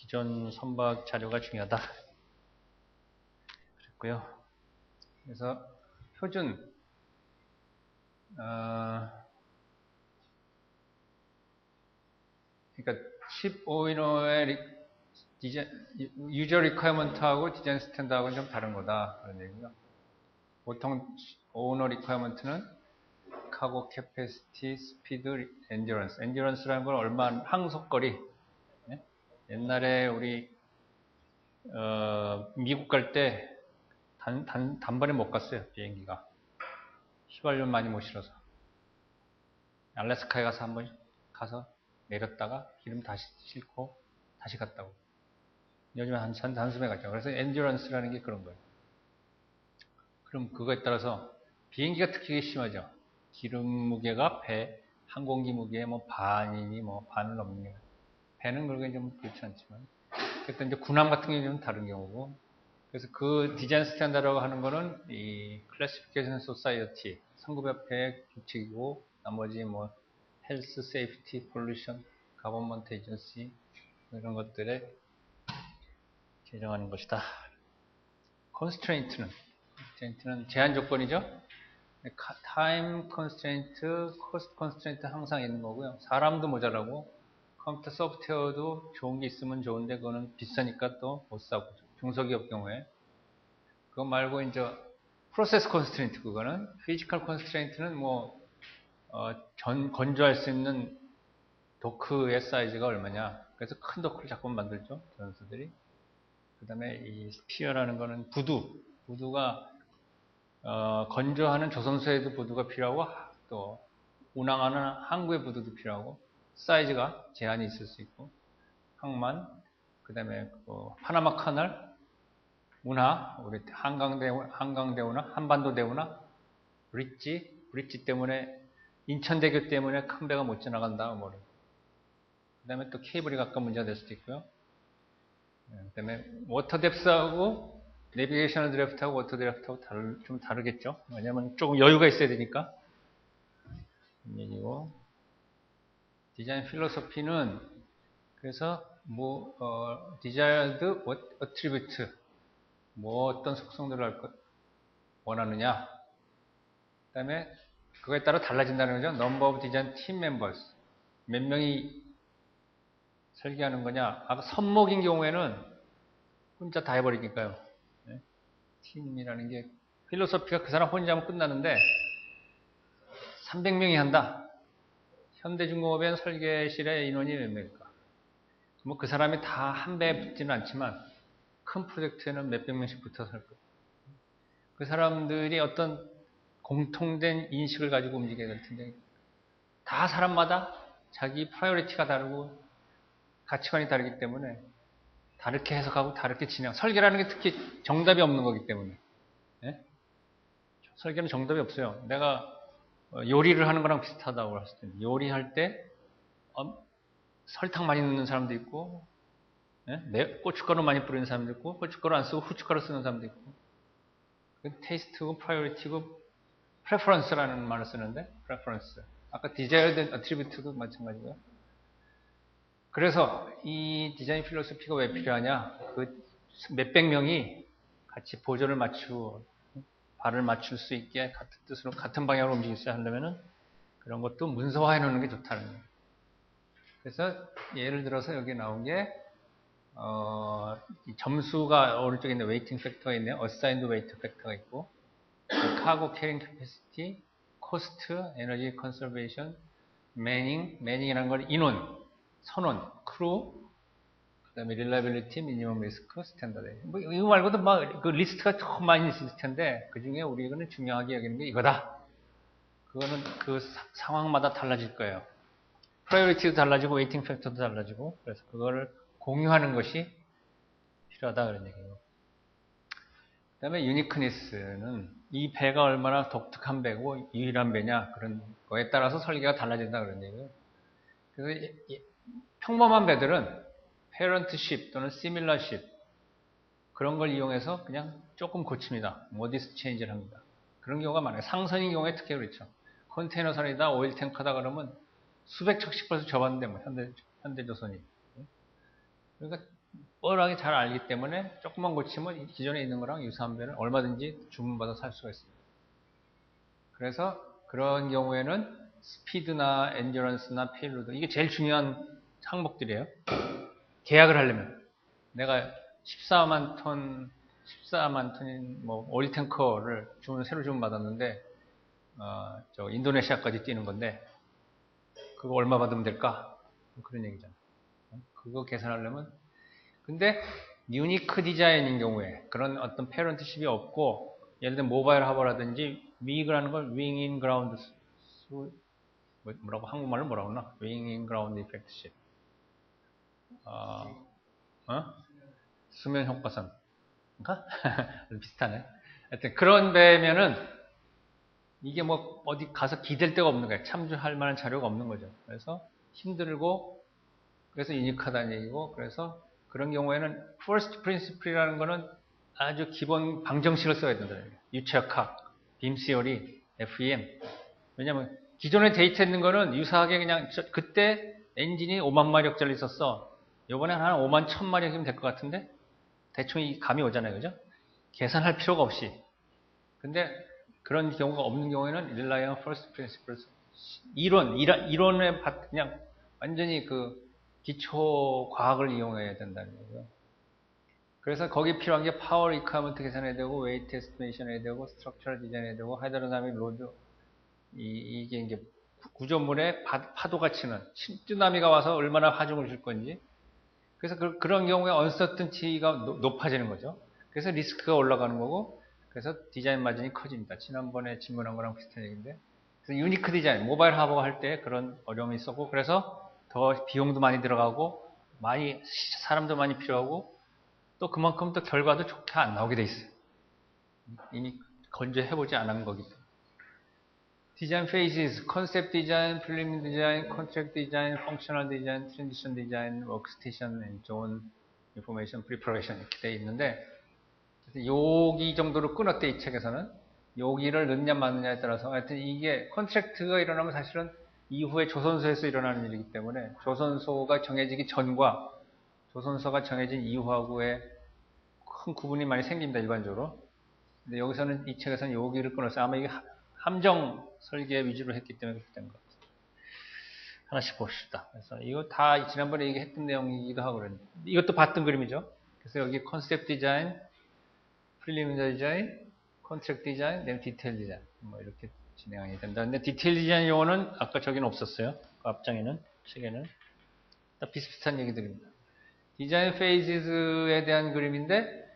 기존 선박 자료가 중요하다 그랬고요. 그래서 표준 그러니까 15인호의 유저 리퀘어먼트하고 디자인 스탠다드하고는 좀 다른 거다 그런 얘기죠. 보통 오너 리퀘어먼트는 카고 캐패시티, 스피드, 엔듀런스. 엔듀런스라는 건 얼마 항속거리. 네? 옛날에 우리 미국 갈 때 단번에 못 갔어요. 비행기가. 휘발유 많이 못 실어서. 알래스카에 가서 한번 가서 내렸다가 기름 다시 싣고 다시 갔다고. 요즘에 단숨에 갔죠. 그래서 엔듀런스라는 게 그런 거예요. 그럼 그거에 따라서 비행기가 특히 심하죠. 기름 무게가 배, 항공기 무게의 뭐 반이니 뭐 반을 넘는 게. 배는 그렇게 좀 그렇지 않지만. 어쨌든 이제 군함 같은 경우는 좀 다른 경우고. 그래서 그 디자인 스탠다드라고 하는 거는 이 클래시피케이션 소사이어티, 상급협회의 규칙이고, 나머지 뭐 헬스, 세이프티, 폴루션, 가버먼트 에이전시 이런 것들에 제정하는 것이다. 컨스트레인트는 제한 조건이죠. 타임 컨스트레인트, 코스트 컨스트레인트 항상 있는 거고요. 사람도 모자라고 컴퓨터 소프트웨어도 좋은 게 있으면 좋은데 그거는 비싸니까 또 못 사고 중소기업 경우에 그거 말고 이제 프로세스 컨스트레인트 그거는 피지컬 컨스트레인트는 뭐 건조할 수 있는 도크의 사이즈가 얼마냐. 그래서 큰 도크를 자꾸 만들죠. 전수들이. 그 다음에 이 스피어라는 거는 부두가 건조하는 조선소에도 부두가 필요하고 또 운항하는 항구의 부두도 필요하고 사이즈가 제한이 있을 수 있고 항만 그 다음에 파나마 카널 운하 우리 한강대운하 한반도대운하 브릿지 때문에 인천대교 때문에 큰 배가 못 지나간다 그 다음에 또 케이블이 가끔 문제가 될 수도 있고요. 그 다음에 워터뎁스하고 내비게이셔널 드래프트하고 워터 드래프트하고 좀 다르겠죠. 왜냐면 조금 여유가 있어야 되니까. 얘기고 디자인 필로소피는 그래서 desired attribute 뭐 어떤 속성들을 원하느냐. 그 다음에 그거에 따라 달라진다는 거죠. number of design team members 몇 명이 설계하는 거냐. 아까 선목인 경우에는 혼자 다 해버리니까요. 네? 팀이라는 게 필로소피가 그 사람 혼자 하면 끝나는데 300명이 한다. 현대중공업엔 설계실의 인원이 몇 명일까? 뭐 그 사람이 다 한 배에 붙지는 않지만 큰 프로젝트에는 몇백 명씩 붙어서 할 거예요. 그 사람들이 어떤 공통된 인식을 가지고 움직여야 될 텐데 다 사람마다 자기 프라이어리티가 다르고 가치관이 다르기 때문에 다르게 해석하고 다르게 설계라는 게 특히 정답이 없는 거기 때문에 네? 설계는 정답이 없어요. 내가 요리를 하는 거랑 비슷하다고 했을 때 요리할 때 설탕 많이 넣는 사람도 있고 고춧가루 많이 뿌리는 사람도 있고 고춧가루 안 쓰고 후춧가루 쓰는 사람도 있고 테이스트고 프라이어리티고 프레퍼런스라는 말을 쓰는데 프레퍼런스 아까 디자이어드 어트리뷰트도 마찬가지고요. 그래서 이 디자인 필로소피가 왜 필요하냐. 그 몇백 명이 같이 보조를 발을 맞출 수 있게 같은 뜻으로 같은 방향으로 움직일 수 하려면은 그런 것도 문서화해 놓는 게 좋다는 거예요. 그래서 예를 들어서 여기 나온 게 점수가 오른쪽에 있는 웨이팅 팩터가 있네요. 어사인드 웨이트 팩터가 있고 카고 캐링 캐패시티, 코스트, 에너지 컨서베이션, 매닝이라는 걸 인원, 선원, 크루, 그다음에 릴라빌리티, 미니멈 리스크, 스탠다드. 뭐 이거 말고도 막 그 리스트가 좀 많이 있을 텐데 그 중에 우리는 중요하게 여기는 게 이거다. 그거는 그 상황마다 달라질 거예요. 프라이어리티도 달라지고 웨이팅 팩터도 달라지고 그래서 그거를 공유하는 것이 필요하다 그런 얘기예요. 그 다음에 유니크니스는 이 배가 얼마나 독특한 배고 유일한 배냐 그런 거에 따라서 설계가 달라진다 그런 얘기예요. 그래서 평범한 배들은 페런트십 또는 시밀러십 그런 걸 이용해서 그냥 조금 고칩니다. 모디스트 체인지를 합니다. 그런 경우가 많아요. 상선인 경우에 특히 그렇죠. 컨테이너선이다 오일 탱커다 그러면 수백 척씩 벌써 접었는데 뭐 현대조선이. 그러니까 뻔하게 잘 알기 때문에 조금만 고치면 기존에 있는 거랑 유사한 배는 얼마든지 주문받아 살 수가 있습니다. 그래서 그런 경우에는 스피드나 엔듀런스나 페일로드 이게 제일 중요한 항목들이에요. 계약을 하려면 내가 14만 톤인 뭐 오일 탱커를 새로 주문받았는데 저 인도네시아까지 뛰는 건데 그거 얼마 받으면 될까? 그런 얘기잖아. 그거 계산하려면 근데 유니크 디자인인 경우에 그런 어떤 패런트십이 없고 예를 들면 모바일 하버라든지 위그라는 걸 윙인 그라운드 뭐라고 한국말로 뭐라고 하나? 윙인 그라운드 이펙트십 수면 효과선 그러니까 비슷하네. 하여튼 그런 배면은 이게 뭐 어디 가서 기댈 데가 없는 거예요. 참조할 만한 자료가 없는 거죠. 그래서 힘들고 그래서 유니크하다는 얘기고 그래서 그런 경우에는 first principle이라는 거는 아주 기본 방정식을 써야 된다. 유체역학, 빔시어리, FEM. 왜냐면 기존에 데이트했는 거는 유사하게 그냥 그때 엔진이 5만 마력짜리 있었어. 이번에 한 5만 1000마력이면 될 것 같은데 대충 이 감이 오잖아요. 그죠? 계산할 필요가 없이. 근데 그런 경우가 없는 경우에는 rely on first principles. 이론에 그냥 완전히 그 기초 과학을 이용해야 된다는 거죠. 그래서 거기 필요한 게 파워 리퀘어먼트 계산해야 되고, 웨이트 에스티메이션 해야 되고, 스트럭처럴 디자인 해야 되고, 하이드로다이나믹 로드, 이게 이제 구조물에 파도가 치는, 쓰나미가 와서 얼마나 하중을 줄 건지. 그래서 그런 경우에 언서튼티가 높아지는 거죠. 그래서 리스크가 올라가는 거고, 그래서 디자인 마진이 커집니다. 지난번에 질문한 거랑 비슷한 얘기인데. 그래서 유니크 디자인, 모바일 하버가 할 때 그런 어려움이 있었고, 그래서 더 비용도 많이 들어가고, 사람도 많이 필요하고, 또 그만큼 또 결과도 좋게 안 나오게 돼 있어요. 이미 건조해보지 않은 거기 때문에. 디자인 페이지스, 컨셉 디자인, 프리리미너리 디자인, 컨트랙트 디자인, 펑셔널 디자인, 트랜지션 디자인, 워크스테이션, 앤 존, 인포메이션, 프리퍼레이션 이렇게 돼 있는데 여기 정도로 끊었대 이 책에서는. 여기를 넣냐 마느냐에 따라서 하여튼 이게 컨트랙트가 일어나면 사실은 이후에 조선소에서 일어나는 일이기 때문에 조선소가 정해지기 전과 조선소가 정해진 이후하고의 큰 구분이 많이 생깁니다, 일반적으로. 근데 여기서는, 이 책에서는 여기를 끊었어요. 아마 이게 함정 설계 위주로 했기 때문에 그렇게 된 것 같아요. 하나씩 봅시다. 그래서 이거 다 지난번에 얘기했던 내용이기도 하고 그랬는데, 이것도 봤던 그림이죠. 그래서 여기 컨셉 디자인, 프리리미너리 디자인, 컨트랙트 디자인, 그다음에 디테일 디자인. 뭐 이렇게 진행하게 된다. 근데 디테일 디자인 용어는 아까 저기는 없었어요. 그 앞장에는, 책에는. 다 비슷비슷한 얘기들입니다. 디자인 페이지즈에 대한 그림인데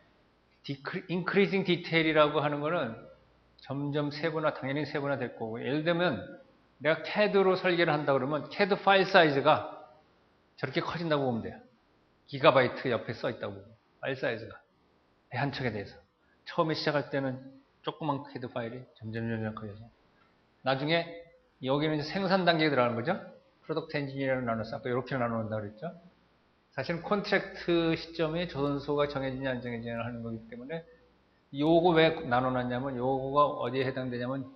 increasing detail이라고 하는 거는 점점 당연히 세분화 될 거고, 예를 들면 내가 CAD로 설계를 한다 그러면 CAD 파일 사이즈가 저렇게 커진다고 보면 돼요. 기가바이트 옆에 써 있다고 보면. 파일 사이즈가 한 척에 대해서 처음에 시작할 때는 조그만 CAD 파일이 점점 커져서 나중에 여기는 이제 생산 단계에 들어가는 거죠. 프로덕트 엔지니어를 나눠서 아까 이렇게 나눈다 그랬죠. 사실은 콘트랙트 시점에 조선소가 정해지냐 안 정해지냐 하는 거기 때문에 요거 왜 나눠놨냐면 요거가 어디에 해당되냐면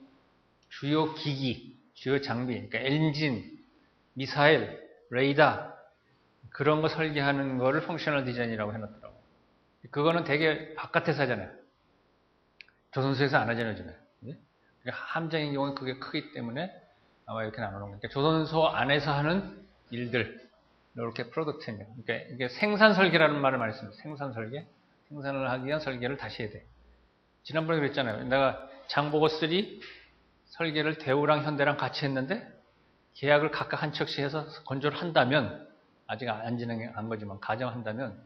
주요 기기, 주요 장비, 그러니까 엔진, 미사일, 레이더 그런 거 설계하는 거를 펑셔널 디자인이라고 해놨더라고요. 그거는 되게 바깥에서 하잖아요. 조선소에서 안 하잖아요. 그러니까 함정인 경우는 그게 크기 때문에 아마 이렇게 나눠놓은 거니까 조선소 안에서 하는 일들 이렇게 프로덕트입니다. 그러니까 이게 생산 설계라는 말을 많이 씁니다. 생산 설계. 생산을 하기 위한 설계를 다시 해야 돼. 지난번에 그랬잖아요. 내가 장보고 3 설계를 대우랑 현대랑 같이 했는데 계약을 각각 한 척씩 해서 건조를 한다면 아직 안 진행한 거지만 가정한다면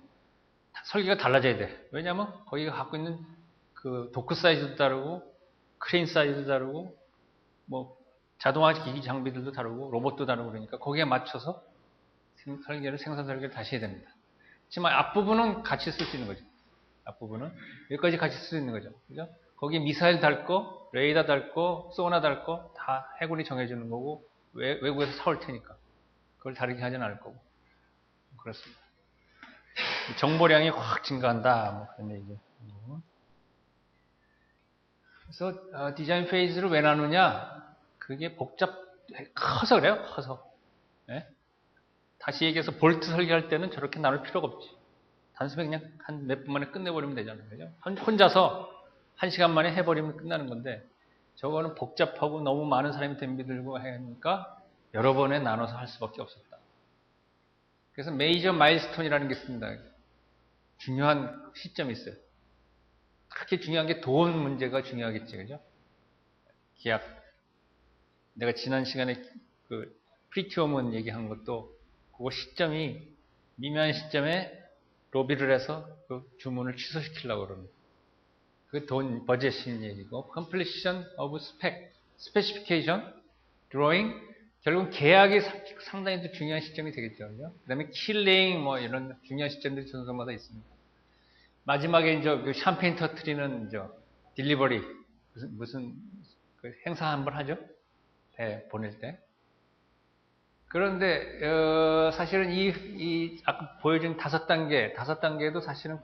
설계가 달라져야 돼. 왜냐하면 거기가 갖고 있는 그 도크 사이즈도 다르고 크레인 사이즈도 다르고 뭐 자동화 기기 장비들도 다르고 로봇도 다르고 그러니까 거기에 맞춰서 생산 설계를 다시 해야 됩니다. 하지만 앞부분은 같이 쓸 수 있는 거죠. 앞부분은 여기까지 같이 쓸 수 있는 거죠. 그죠? 거기에 미사일 달고 레이더 달고 소나 달고 다 해군이 정해주는 거고 외국에서 사올 테니까 그걸 다르게 하지는 않을 거고 그렇습니다. 정보량이 확 증가한다 뭐 그런 얘기죠. 그래서 디자인 페이지를 왜 나누냐? 그게 커서 그래요. 커서. 네? 다시 얘기해서 볼트 설계할 때는 저렇게 나눌 필요가 없지. 단숨에 그냥 한 몇 분 만에 끝내버리면 되잖아요. 그죠? 혼자서 1시간 만에 해버리면 끝나는 건데, 저거는 복잡하고 너무 많은 사람이 덤비들고 하니까 여러 번에 나눠서 할 수밖에 없었다. 그래서 메이저 마일스톤이라는 게 있습니다. 중요한 시점이 있어요. 그렇게 중요한 게 돈 문제가 중요하겠지, 그죠? 계약. 내가 지난 시간에 그 프리티오먼 얘기한 것도 그 시점이 미묘한 시점에 로비를 해서 그 주문을 취소시키려고 그러는 거예요. 그게 돈 버젯인 얘기고, completion of spec, specification, drawing, 결국은 계약이 상당히 또 중요한 시점이 되겠죠. 그죠? 그 다음에 killing, 뭐 이런 중요한 시점들이 전선마다 있습니다. 마지막에 이제 그 샴페인 터트리는 딜리버리, 무슨 그 행사 한번 하죠? 배 보낼 때. 그런데, 사실은 아까 보여준 5단계도 사실은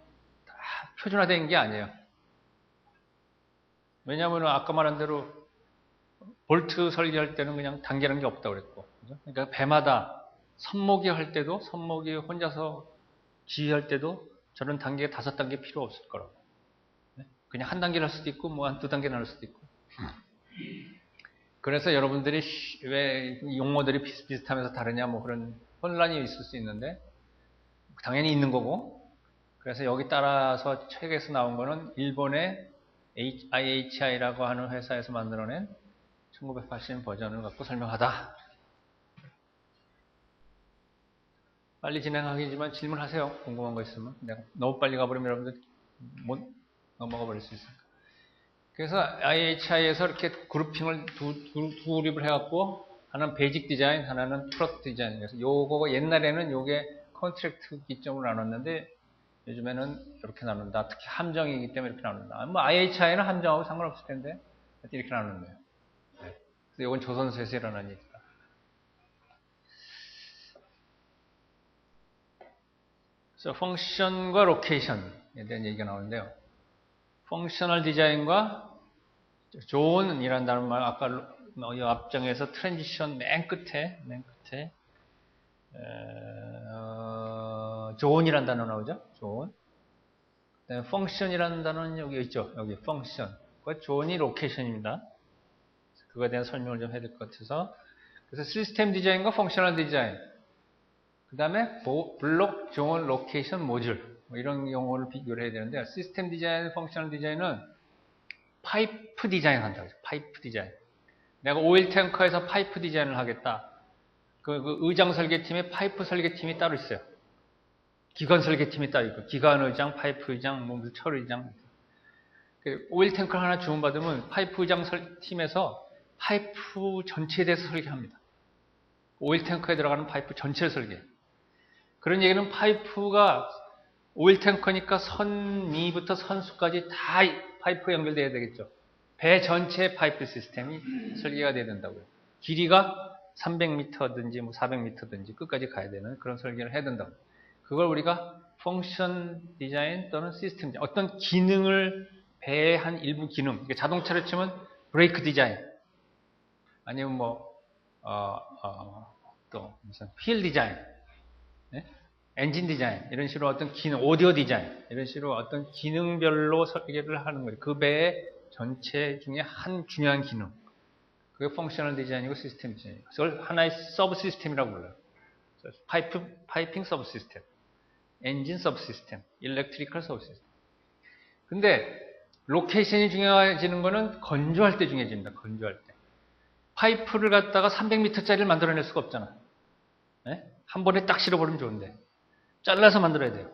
다 표준화된 게 아니에요. 왜냐하면 아까 말한 대로 볼트 설계할 때는 그냥 단계라는 게 없다고 그랬고, 그죠? 그러니까 배마다 선모기 할 때도, 선모기 혼자서 지휘할 때도 저런 단계가 5단계 필요 없을 거라고. 그냥 한 단계를 할 수도 있고, 뭐 한 2단계를 할 수도 있고. 그래서 여러분들이 왜 용어들이 비슷비슷하면서 다르냐, 뭐 그런 혼란이 있을 수 있는데, 당연히 있는 거고, 그래서 여기 따라서 책에서 나온 거는 일본의 IHI라고 하는 회사에서 만들어낸 1980년 버전을 갖고 설명하다. 빨리 진행하기지만 질문하세요. 궁금한 거 있으면. 내가 너무 빨리 가버리면 여러분들 못 넘어가 버릴 수 있으니까. 그래서 IHI에서 이렇게 그룹핑을 두 그룹을 해갖고, 하나는 베이직 디자인, 하나는 프로덕트 디자인. 그래서 요거 옛날에는 요게 컨트랙트 기점으로 나눴는데, 요즘에는 이렇게 나눈다. 특히 함정이기 때문에 이렇게 나눈다. 뭐 IHI는 함정하고 상관없을 텐데 이렇게 나누는 거예요. 네. 그래서 이건 조선소에서 일어난 얘기다. 그래서 펑션과 로케이션에 대한 얘기가 나오는데요. 펑셔널 디자인과 존이라는 단어 말 아까 앞장에서 트랜지션 맨 끝에 존이라는 단어 나오죠? 존. 펑션이라는 단어는 여기 있죠. 여기 펑션. 그 존이 로케이션입니다. 그거에 대한 설명을 좀 해야 될 것 같아서. 그래서 시스템 디자인과 펑셔널 디자인. 그 다음에 블록, 존, 로케이션, 모듈. 뭐 이런 용어를 비교를 해야 되는데, 시스템 디자인, 펑셔널 디자인은 파이프 디자인 한다고 하죠. 파이프 디자인. 내가 오일 탱커에서 파이프 디자인을 하겠다. 그 의장 설계팀에 파이프 설계팀이 따로 있어요. 기관 설계팀이 따로 있고, 기관 의장, 파이프 의장, 뭐 철 의장. 오일 탱커를 하나 주문받으면 파이프 의장 팀에서 파이프 전체에 대해서 설계합니다. 오일 탱커에 들어가는 파이프 전체를 설계. 그런 얘기는 파이프가 오일 탱커니까 선미부터 선수까지 다 파이프가 연결돼야 되겠죠. 배 전체 파이프 시스템이 설계가 돼야 된다고요. 길이가 300m든지 뭐 400m든지 끝까지 가야 되는 그런 설계를 해야 된다고. 그걸 우리가 펑션 디자인 또는 시스템 디자인, 어떤 기능을 배의 한 일부 기능, 자동차를 치면 브레이크 디자인, 아니면 뭐 또 무슨 휠 디자인, 네? 엔진 디자인, 이런 식으로 어떤 기능, 오디오 디자인, 이런 식으로 어떤 기능별로 설계를 하는 거예요. 그 배의 전체 중에 한 중요한 기능. 그게 펑셔널 디자인이고 시스템 디자인이고. 그걸 하나의 서브 시스템이라고 불러요. 파이핑 서브 시스템, 엔진 서브 시스템, 일렉트리컬 서브 시스템. 근데 로케이션이 중요해지는 거는 건조할 때 중요해집니다. 건조할 때. 파이프를 갖다가 300m짜리를 만들어낼 수가 없잖아. 네? 한 번에 딱 실어버리면 좋은데. 잘라서 만들어야 돼요.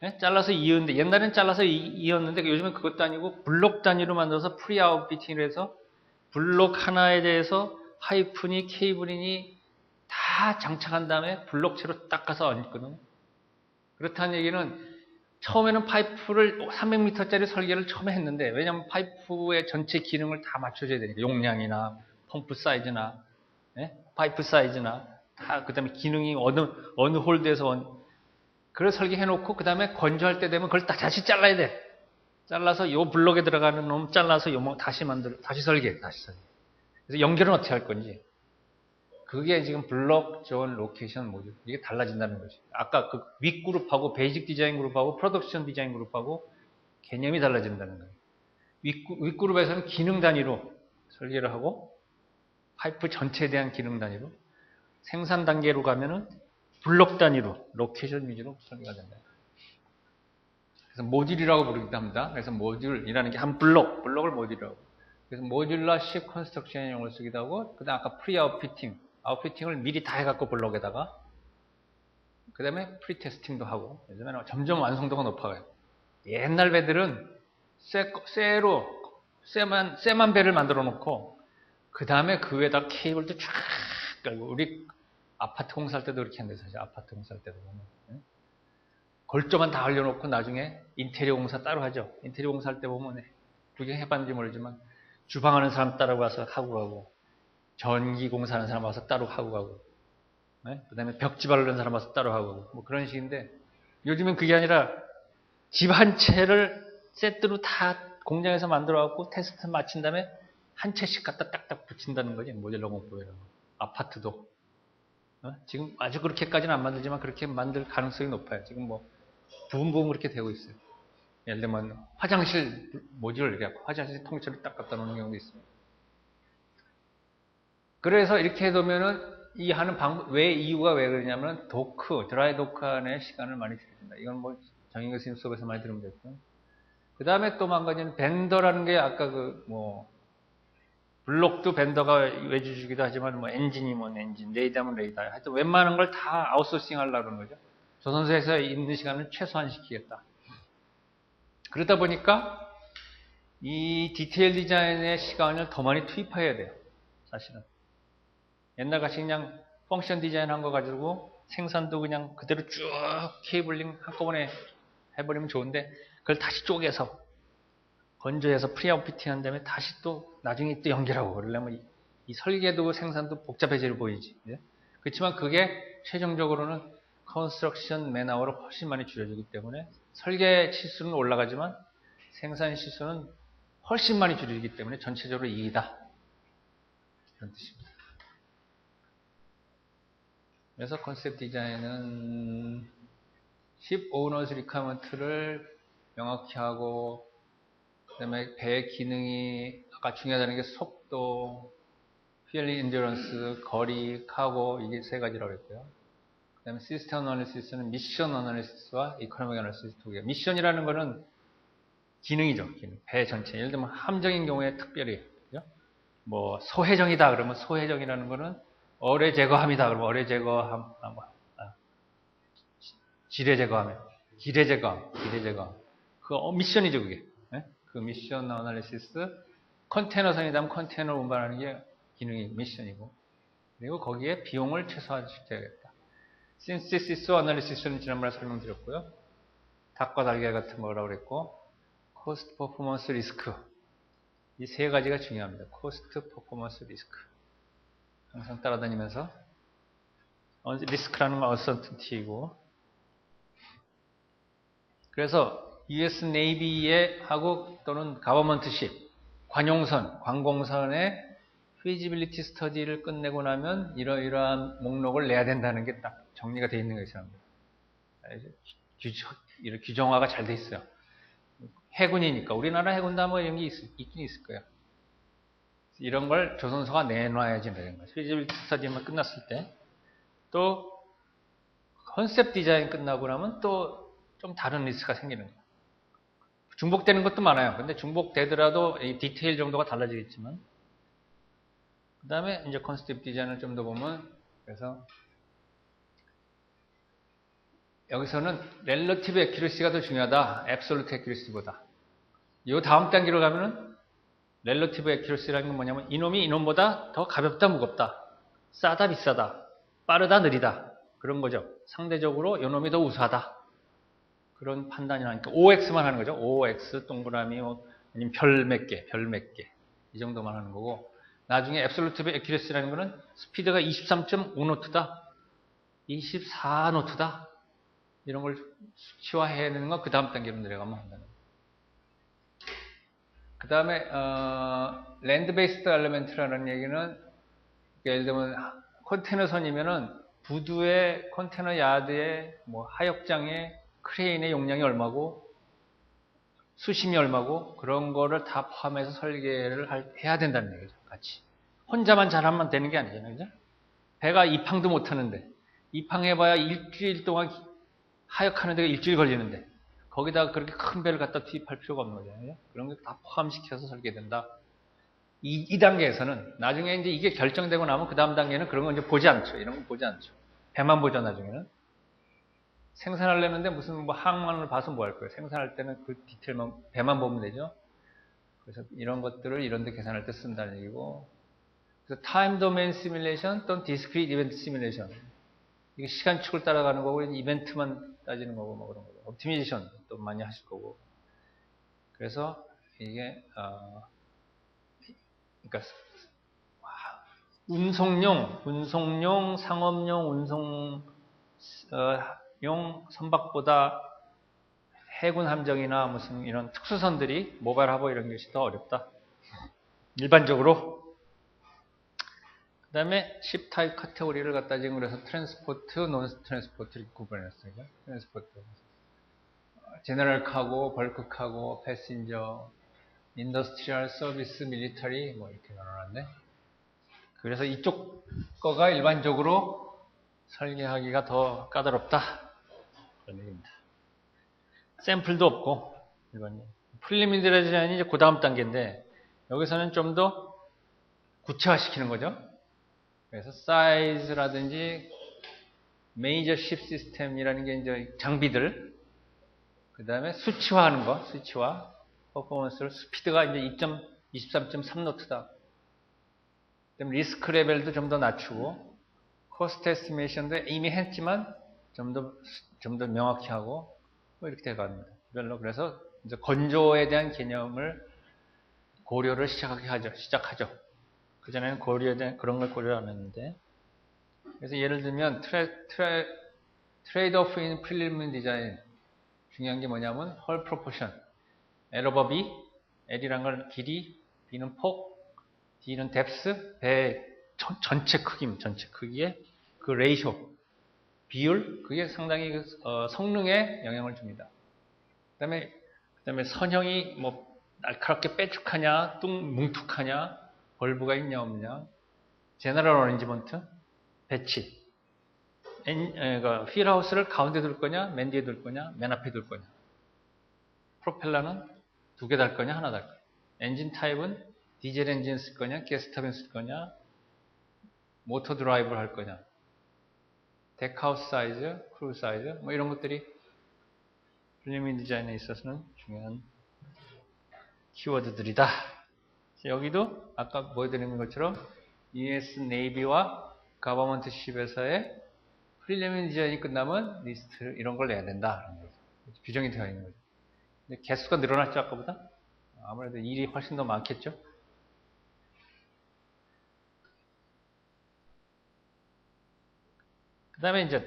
네? 잘라서 이었는데, 옛날엔 잘라서 이었는데, 요즘은 그것도 아니고, 블록 단위로 만들어서 프리아웃 비팅을 해서, 블록 하나에 대해서 파이프니 케이블이니 다 장착한 다음에 블록체로 닦아서 얹거든요. 그렇다는 얘기는, 처음에는 파이프를 300m짜리 설계를 처음에 했는데, 왜냐하면 파이프의 전체 기능을 다 맞춰줘야 되니까, 용량이나, 펌프 사이즈나, 네? 파이프 사이즈나, 다, 그 다음에 기능이 어느 홀드에서 그걸 설계해놓고, 그 다음에 건조할 때 되면 그걸 다시 잘라야 돼. 잘라서 요 블록에 들어가는 놈 잘라서 다시 설계. 그래서 연결은 어떻게 할 건지. 그게 지금 블록, 존, 로케이션, 모듈. 이게 달라진다는 거죠. 아까 그 윗그룹하고 베이직 디자인 그룹하고 프로덕션 디자인 그룹하고 개념이 달라진다는 거예요. 윗그룹에서는 기능 단위로 설계를 하고 파이프 전체에 대한 기능 단위로 생산 단계로 가면은 블록 단위로 로케이션 위주로 설계가 된다. 그래서 모듈이라고 부르기도 합니다. 그래서 모듈이라는 게 한 블록을 모듈이라고. 그래서 모듈러 십 컨스트럭션의 용어를 쓰기도 하고, 그 다음 아까 프리 아웃피팅을 미리 다 해갖고 블록에다가, 그 다음에 프리 테스팅도 하고, 요즘에는 점점 완성도가 높아가요. 옛날 배들은 쇠만 배를 만들어 놓고, 그 다음에 그 위에다 케이블도 쫙 깔고, 우리 아파트 공사할 때도 그렇게 한대, 사실. 아파트 공사할 때도 보면. 골조만 다 올려놓고 나중에 인테리어 공사 따로 하죠. 인테리어 공사할 때 보면 구경해봤는지 모르지만 주방하는 사람 따로 와서 하고 가고 전기 공사하는 사람 와서 따로 하고 가고 그 다음에 벽지 바르는 사람 와서 따로 하고 가고 뭐 그런 식인데 요즘은 그게 아니라 집 한 채를 세트로 다 공장에서 만들어 갖고 테스트 마친 다음에 한 채씩 갖다 딱딱 붙인다는 거지. 모듈러 공법이라고. 아파트도 지금 아주 그렇게까지는 안 만들지만 그렇게 만들 가능성이 높아요. 지금 뭐 부분 그렇게 되고 있어요. 예를 들면 화장실 모듈을 이렇게 화장실 통째로 딱 갖다 놓는 경우도 있습니다. 그래서 이렇게 해두면은 이 하는 방법 이유가 왜 그러냐면 드라이 도크 안에 시간을 많이 들여준다. 이건 뭐 정인 교수님 수업에서 많이 들으면 됐고. 그 다음에 또 한 가지는 벤더라는 게 아까 블록도 벤더가 외주주기도 하지만 뭐 엔진이면 엔진, 레이더면 레이더. 하여튼 웬만한 걸 다 아웃소싱 하려고 그러는 거죠. 조선소에서 있는 시간을 최소한 시키겠다. 그러다 보니까 이 디테일 디자인의 시간을 더 많이 투입해야 돼요. 사실은. 옛날같이 그냥 펑션 디자인 한 거 가지고 생산도 그냥 그대로 쭉 케이블링 한꺼번에 해버리면 좋은데 그걸 다시 쪼개서 건조해서 프리아웃 피팅 한 다음에 다시 또 나중에 또 연결하고 그러려면 이 설계도 생산도 복잡해져 보이지. 예? 그렇지만 그게 최종적으로는 컨스트럭션 맨아워를 훨씬 많이 줄여주기 때문에 설계 치수는 올라가지만 생산 시수는 훨씬 많이 줄이기 때문에 전체적으로 이익이다. 그런 뜻입니다. 그래서 컨셉 디자인은 ship owners requirement를 명확히 하고 그 다음에 배의 기능이 아까 중요하다는 게 속도, fuel endurance, 거리, 카고 이게 세 가지라고 했고요. 그 다음에 시스템 어널리시스는 미션 어널리시스와 이코노믹 어널리시스 두 개. 미션이라는 거는 기능이죠. 기능. 배 전체. 예를 들면 함정인 경우에 특별히 그죠? 뭐 소해정이다 그러면 소해정이라는 거는 어뢰 제거함이다 그러면 어뢰 제거함, 지뢰 제거함, 기뢰 제거함. 그 미션이죠 그게. 네? 그 미션 어널리시스. 컨테이너선이라면 컨테이너 운반하는 게 기능이 미션이고 그리고 거기에 비용을 최소화시켜야겠다. 신시시스 어널리시스는 지난번에 설명드렸고요. 닭과 달걀 같은 거라고 그랬고 코스트 퍼포먼스 리스크 이 세 가지가 중요합니다. 코스트 퍼포먼스 리스크 항상 따라다니면서 리스크라는 건 uncertainty이고 그래서 US Navy에 하고 또는 Government Ship 관용선, 관공선의 feasibility study를 끝내고 나면 이러이러한 목록을 내야 된다는 게 딱 정리가 되어 있는 것이랍니다. 규정화가 잘 돼 있어요. 해군이니까 우리나라 해군도 아마 이런 게 있긴 있을 거예요. 이런 걸 조선소가 내놔야지 되는 거예요. feasibility study만 끝났을 때 또 컨셉 디자인 끝나고 나면 또 좀 다른 리스크가 생기는 거예요. 중복되는 것도 많아요. 근데 중복되더라도 이 디테일 정도가 달라지겠지만 그 다음에 이제 컨셉 디자인을 좀 더 보면 그래서 여기서는 렐러티브 애큐러시가 더 중요하다. 앱솔루트 애큐러시보다. 이 다음 단계로 가면은 렐러티브 애큐러시라는 건 뭐냐면 이놈이 이놈보다 더 가볍다 무겁다. 싸다 비싸다. 빠르다 느리다. 그런 거죠. 상대적으로 이놈이 더 우수하다. 그런 판단이 나니까 OX만 하는 거죠. OX 동그라미 아니면 별 몇 개. 이 정도만 하는 거고 나중에 앱솔루티브 애큐러시라는 거는 스피드가 23.5노트다. 24노트다. 이런 걸 수치화해야 되는 건 그 다음 단계로 내려가면 한다는 거예요. 그 다음에 랜드 베이스드 엘리멘트라는 얘기는 예를 들면 컨테이너선이면은 부두에 컨테이너 야드에 뭐 하역장에 크레인의 용량이 얼마고 수심이 얼마고 그런 거를 다 포함해서 설계를 해야 된다는 얘기죠. 같이. 혼자만 잘하면 되는 게 아니잖아요. 그죠? 배가 입항도 못 하는데 입항해봐야 일주일 동안 하역하는 데가 일주일 걸리는데 거기다가 그렇게 큰 배를 갖다 투입할 필요가 없는 거잖아요. 그런 거 다 포함시켜서 설계된다. 이 단계에서는 나중에 이제 이게 결정되고 나면 그 다음 단계는 그런 거 이제 보지 않죠. 이런 거 보지 않죠. 배만 보죠, 나중에는. 생산하려는데 무슨 뭐 항만을 봐서 뭐 할 거예요. 생산할 때는 그 디테일만, 배만 보면 되죠. 그래서 이런 것들을 이런 데 계산할 때 쓴다는 얘기고. 그래서 타임 도메인 시뮬레이션 또는 디스크리트 이벤트 시뮬레이션. 이게 시간축을 따라가는 거고, 이벤트만 따지는 거고, 뭐 그런 거고. 옵티미제이션 또 많이 하실 거고. 그래서 이게, 그러니까 운송용, 상업용, 운송용 선박보다 해군 함정이나 무슨 이런 특수선들이 모바일 하버 이런 것이 더 어렵다. 일반적으로. 그 다음에 십 타입 카테고리를 갖다 지금 그래서 트랜스포트, 논 트랜스포트 이렇게 구분했어요. 트랜스포트. 제너럴 카고, 벌크 카고, 패신저, 인더스트리얼 서비스, 밀리터리 뭐 이렇게 나눠놨네. 그래서 이쪽 거가 일반적으로 설계하기가 더 까다롭다. 그런 얘기입니다. 샘플도 없고, 일반적으로. 프리리미너리 디자인이 이제 그 다음 단계인데, 여기서는 좀 더 구체화시키는 거죠. 그래서 사이즈라든지, 메이저 십 시스템이라는 게 이제 장비들, 그 다음에 수치화하는 거, 수치화, 퍼포먼스를, 스피드가 이제 23.3노트다. 리스크 레벨도 좀 더 낮추고 코스트 에스티메이션도 이미 했지만 좀 더 명확히 하고 뭐 이렇게 돼갑니다. 별로 그래서 이제 건조에 대한 개념을 고려를 시작하죠. 그전에는 고려에 대한 그런 걸 고려 안 했는데 그래서 예를 들면 트레이드 오프 인 프리리미너리 디자인 중요한 게 뭐냐면 헐 프로포션 L오버 B L이란 건 길이 B는 폭 D는 뎁스, 배 전체 크기입니다. 전체 크기에 그 레이쇼, 비율, 그게 상당히 성능에 영향을 줍니다. 그다음에 선형이 뭐 날카롭게 빼죽하냐, 뭉툭하냐, 벌브가 있냐 없냐, 제너럴 어레인지먼트, 배치, 휠하우스를 가운데 둘 거냐, 맨 뒤에 둘 거냐, 맨 앞에 둘 거냐, 프로펠러는 2개 달 거냐, 하나 달 거냐, 엔진 타입은 디젤 엔진 쓸 거냐, 가스 터빈 쓸 거냐, 모터 드라이브를 할 거냐, 덱하우스 사이즈, 크루 사이즈, 뭐 이런 것들이 프리리미너리 디자인에 있어서는 중요한 키워드들이다. 여기도 아까 보여드린 것처럼 US 네이비와 가버먼트 쉽에서의 프리리미너리 디자인이 끝나면 리스트 이런 걸 내야 된다. 규정이 되어 있는 거죠. 근데 개수가 늘어났죠, 아까보다? 아무래도 일이 훨씬 더 많겠죠? 그 다음에 이제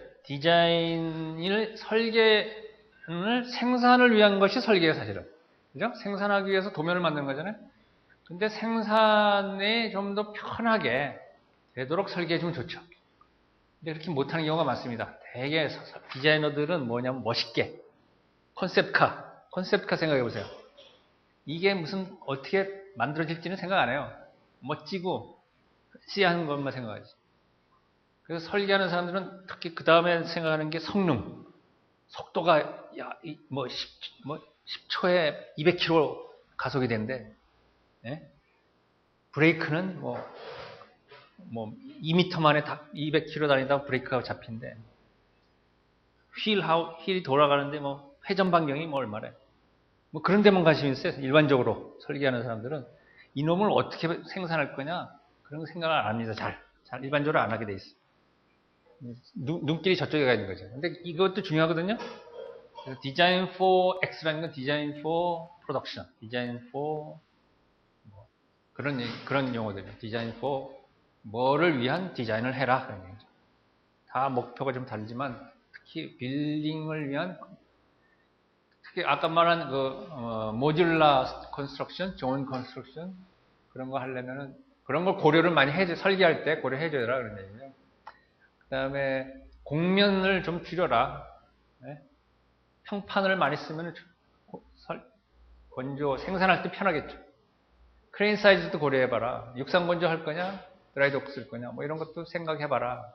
설계를 생산을 위한 것이 설계예요, 사실은. 그죠? 생산하기 위해서 도면을 만든 거잖아요. 근데 생산에 좀 더 편하게 되도록 설계해주면 좋죠. 근데 그렇게 못하는 경우가 많습니다. 대개 디자이너들은 뭐냐면 멋있게. 컨셉카 생각해보세요. 이게 무슨 어떻게 만들어질지는 생각 안 해요. 멋지고, 섹시한 것만 생각하지. 그래서 설계하는 사람들은 특히 그 다음에 생각하는 게 성능. 속도가, 10초에 200km 가속이 된대. 예? 브레이크는 2m 만에 200km 다니다가 브레이크가 잡힌대. 휠이 돌아가는데 회전 반경이 얼마래. 그런 데만 관심이 있어요. 일반적으로 설계하는 사람들은. 이놈을 어떻게 생산할 거냐? 그런 거 생각을 안 합니다. 잘 일반적으로 안 하게 돼 있어. 눈길이 저쪽에 가 있는 거죠. 근데 이것도 중요하거든요. 디자인 for X라는 건 디자인 for production, 디자인 for 그런 용어들이에요. 디자인 for 뭐를 위한 디자인을 해라. 그런 얘기죠. 다 목표가 좀 다르지만 특히 빌딩을 위한 특히 아까 말한 모듈라 컨스트럭션, 존 컨스트럭션 그런 거 하려면은 그런 걸 고려를 많이 설계할 때 고려해 줘라 그런 얘기죠. 그다음에 곡면을 좀 줄여라. 네? 평판을 많이 쓰면 건조 생산할 때 편하겠죠. 크레인 사이즈도 고려해봐라. 육상 건조 할 거냐, 드라이도크 쓸 거냐, 뭐 이런 것도 생각해봐라.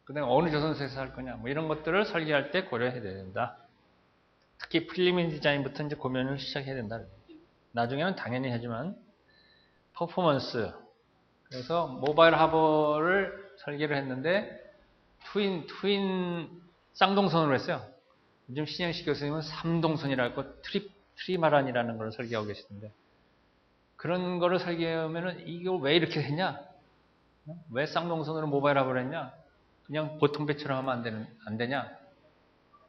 그다음에 어느 조선소에서 할 거냐, 뭐 이런 것들을 설계할 때 고려해야 된다. 특히 프리리미너리 디자인부터 이제 고민을 시작해야 된다. 나중에는 당연히 하지만 퍼포먼스. 그래서 모바일 하버를 설계를 했는데 트윈 쌍동선으로 했어요. 요즘 신영식 교수님은 삼동선이라고 트리마란이라는 걸 설계하고 계시던데 그런 거를 설계하면은 이걸 왜 이렇게 했냐? 왜 쌍동선으로 모바일 하버를 했냐? 그냥 보통 배처럼 하면 안 되냐?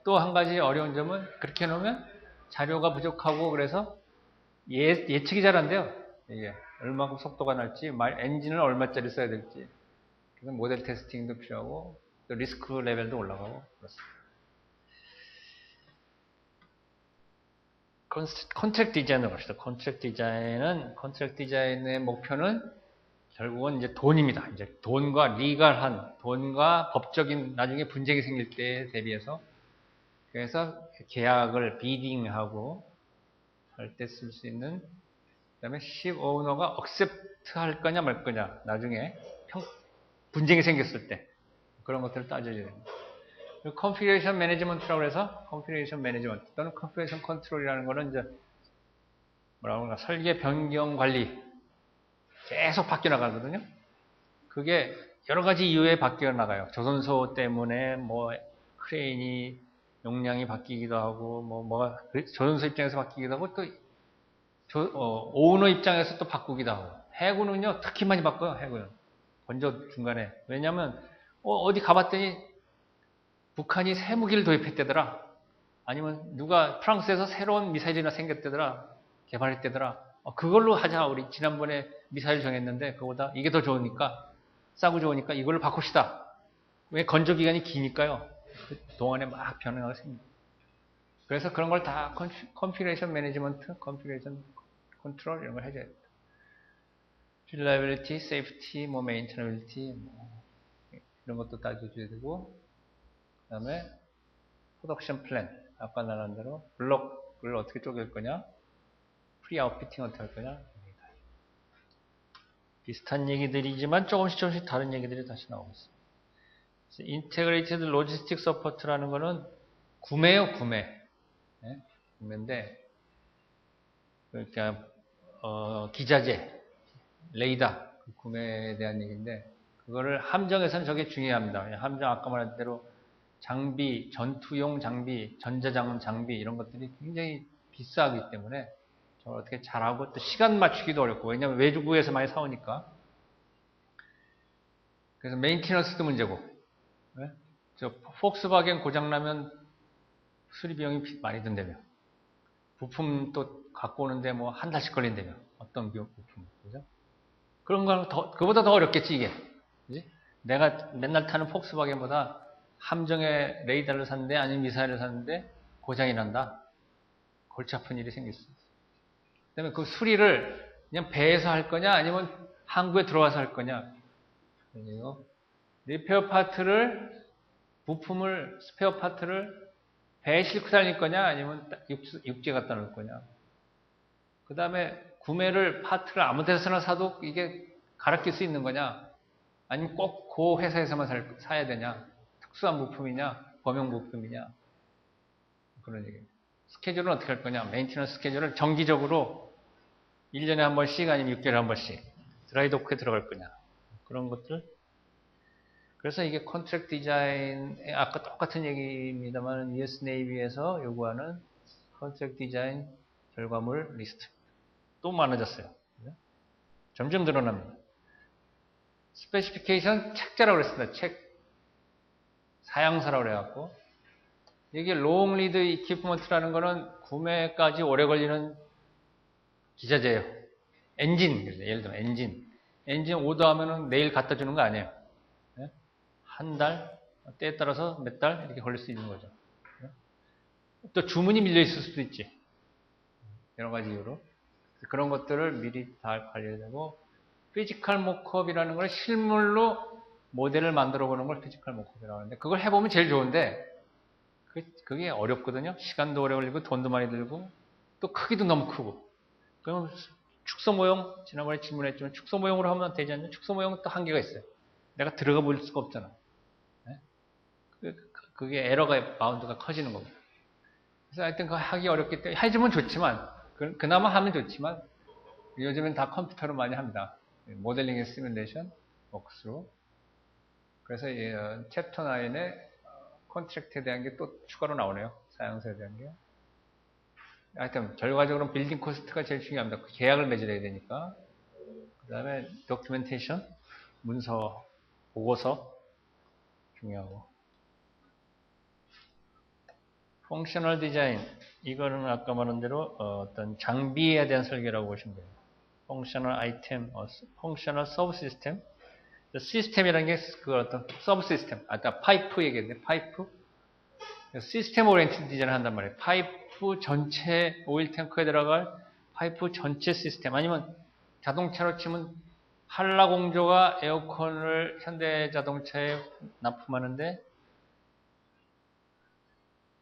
또 한 가지 어려운 점은 그렇게 해놓으면 자료가 부족하고 그래서 예측이 잘 안 돼요. 이게 얼마큼 속도가 날지, 엔진을 얼마짜리 써야 될지. 그래서 모델 테스팅도 필요하고 또 리스크 레벨도 올라가고 그렇습니다. 컨트랙트 디자인으로 갑시다. 컨트랙트 디자인의 목표는 결국은 이제 돈입니다. 이제 돈과 리갈한, 돈과 법적인 나중에 분쟁이 생길 때에 대비해서 그래서 계약을 비딩하고 할 때 쓸 수 있는 그 다음에 십 오너가 억셉트 할 거냐 말 거냐 나중에 분쟁이 생겼을 때 그런 것들을 따져야 됩니다. 컨피그레이션 매니지먼트라고 해서 컨피그레이션 매니지먼트 또는 컨피그레이션 컨트롤이라는 거는 이제 뭐라고 하나 설계 변경 관리 계속 바뀌어 나가거든요. 그게 여러 가지 이유에 바뀌어 나가요. 조선소 때문에 뭐 크레인이 용량이 바뀌기도 하고 뭐가 조선소 입장에서 바뀌기도 하고 또 오너 입장에서 또 바꾸기도 하고 해군은요 특히 많이 바꿔요. 해군은 건조 중간에 왜냐하면 어디 가봤더니 북한이 새 무기를 도입했대더라. 아니면 누가 프랑스에서 새로운 미사일이나 생겼대더라. 개발했대더라. 그걸로 하자. 우리 지난번에 미사일 정했는데 그거보다 이게 더 좋으니까 싸고 좋으니까 이걸로 바꿉시다. 왜 건조 기간이 기니까요. 그 동안에 막 변화가 생깁니다. 그래서 그런 걸 다 컨피그레이션 매니지먼트, 컨피그레이션 컨트롤 이런 걸 해줘야 됩니다. reliability, safety, maintainability 이런 것도 따져줘야 되고 그 다음에 프로덕션 플랜 아까 말한 대로 블록을 어떻게 쪼갤 거냐 프리 아웃피팅 어떻게 할 거냐 비슷한 얘기들이지만 조금씩 다른 얘기들이 다시 나오고 있습니다. 인테그레이티드 로지스틱 서포트라는 거는 구매요 구매 네? 구매인데 그러니까 기자재 레이더 그 구매에 대한 얘기인데 그거를 함정에서는 저게 중요합니다. 함정 아까 말한 대로 장비, 전투용 장비, 전자장비 이런 것들이 굉장히 비싸기 때문에 저걸 어떻게 잘하고 또 시간 맞추기도 어렵고 왜냐하면 외주구에서 많이 사오니까 그래서 메인티너스도 문제고 네? 저 폭스바겐 고장나면 수리 비용이 많이 든다며 부품 또 갖고 오는데 뭐 한 달씩 걸린다며 어떤 부품 그죠? 그런 건 그보다 더 어렵겠지 이게 그지? 내가 맨날 타는 폭스바겐보다 함정에 레이더를 샀는데 아니면 미사일을 샀는데 고장이 난다. 골치 아픈 일이 생길 수 있어요. 그 다음에 그 수리를 그냥 배에서 할 거냐 아니면 항구에 들어와서 할 거냐. 그리고 리페어 파트를 부품을 스페어 파트를 배에 싣고 다닐 거냐 아니면 육지에 갖다 놓을 거냐. 그 다음에 구매를 파트를 아무 데서나 사도 이게 갈아 낄 수 있는 거냐 아니면 꼭 그 회사에서만 사야 되냐. 특수한 부품이냐, 범용 부품이냐, 그런 얘기입니다. 스케줄은 어떻게 할 거냐, 메인티너스 스케줄을 정기적으로 1년에 한 번씩 아니면 6개월에 한 번씩 드라이도크에 들어갈 거냐, 그런 것들. 그래서 이게 컨트랙트 디자인의 아까 똑같은 얘기입니다만 US 네이비에서 요구하는 컨트랙트 디자인 결과물 리스트 또 많아졌어요. 점점 늘어납니다. 스페시피케이션 책자라고 그랬습니다. 책. 사양사라고 그래갖고 이게 롱 리드 이퀴프먼트라는 거는 구매까지 오래 걸리는 기자재예요. 엔진 예를 들면 엔진 오더하면은 내일 갖다 주는 거 아니에요. 네? 한 달 때에 따라서 몇 달 이렇게 걸릴 수 있는 거죠. 네? 또 주문이 밀려 있을 수도 있지. 여러 가지 이유로 그런 것들을 미리 다 관리해야 되고 피지컬 모크업이라는 걸 실물로 모델을 만들어 보는 걸 피지컬 모컵이라고 하는데, 그걸 해보면 제일 좋은데 그게 어렵거든요. 시간도 오래 걸리고 돈도 많이 들고 또 크기도 너무 크고. 그럼 축소 모형, 지난번에 질문했지만 축소 모형으로 하면 되지 않냐? 축소 모형은 또 한계가 있어요. 내가 들어가 볼 수가 없잖아. 네? 그게 에러가, 바운드가 커지는 겁니다. 그래서 하여튼 그거 하기 어렵기 때문에 해주면 좋지만, 그나마 하면 좋지만, 요즘엔 다 컴퓨터로 많이 합니다. 모델링 시뮬레이션, 워크스루. 그래서 챕터 9에 컨트랙트에 대한 게 또 추가로 나오네요. 사양서에 대한 게. 하여튼 결과적으로 빌딩 코스트가 제일 중요합니다. 계약을 맺어야 되니까. 그 다음에 도큐멘테이션, 문서, 보고서 중요하고. 펑셔널 디자인, 이거는 아까 말한 대로 어떤 장비에 대한 설계라고 보시면 돼요. 펑셔널 아이템, 펑셔널 서브 시스템. 시스템이라는 게 그 어떤 서브 시스템. 아까 파이프 얘기했는데 파이프. 시스템 오리엔티드 디자인을 한단 말이에요. 파이프 전체 오일 탱크에 들어갈 파이프 전체 시스템. 아니면 자동차로 치면 한라 공조가 에어컨을 현대 자동차에 납품하는데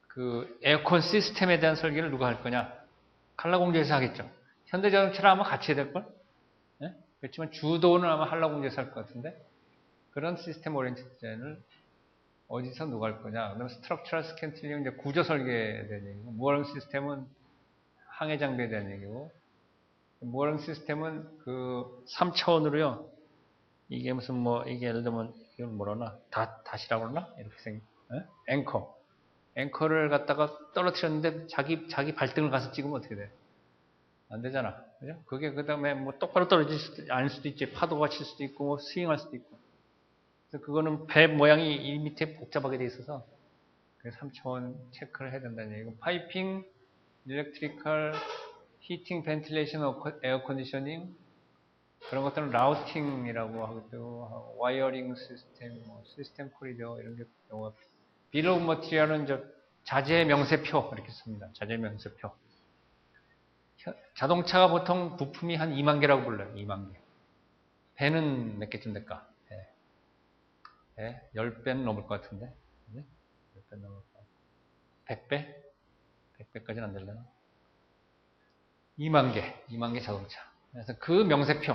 그 에어컨 시스템에 대한 설계를 누가 할 거냐? 한라공조에서 하겠죠. 현대자동차를 아마 같이 해야 될걸? 네? 그렇지만 주도는 아마 한라공조에서 할 것 같은데 그런 시스템 오리엔티드 디자인을 어디서 누가 할 거냐? 그다음에 스트럭처럴 스캔틀링은 이제 구조 설계에 대한 얘기고, 무어링 시스템은 항해 장비에 대한 얘기고, 무어링 시스템은 그 3차원으로요. 이게 무슨 뭐 이게 예를 들면 이건 뭐라나 다시라고 그러나 이렇게 생긴 앵커를 갖다가 떨어뜨렸는데 자기 발등을 가서 찍으면 어떻게 돼? 안 되잖아. 그죠? 그게 그 다음에 뭐 똑바로 떨어질 않을 수도 있지. 파도가 칠 수도 있고, 뭐 스윙할 수도 있고. 그래서 그거는 배 모양이 이 밑에 복잡하게 돼 있어서, 그래서 3차원 체크를 해야 된다는 얘기고, 파이핑, 일렉트리컬, 히팅, 벤틸레이션, 에어 컨디셔닝, 그런 것들은 라우팅이라고 하고, 와이어링 시스템, 시스템 코리더, 이런 게, 빌 오브 머티리얼은 자재 명세표 이렇게 씁니다. 자재 명세표. 자동차가 보통 부품이 한 2만 개라고 불러요. 2만 개. 배는 몇 개쯤 될까? 배 10배는 넘을 것 같은데. 10배 넘을 것 같고. 100배? 100배까지는 안 되려나? 2만 개 자동차. 그래서 그 명세표.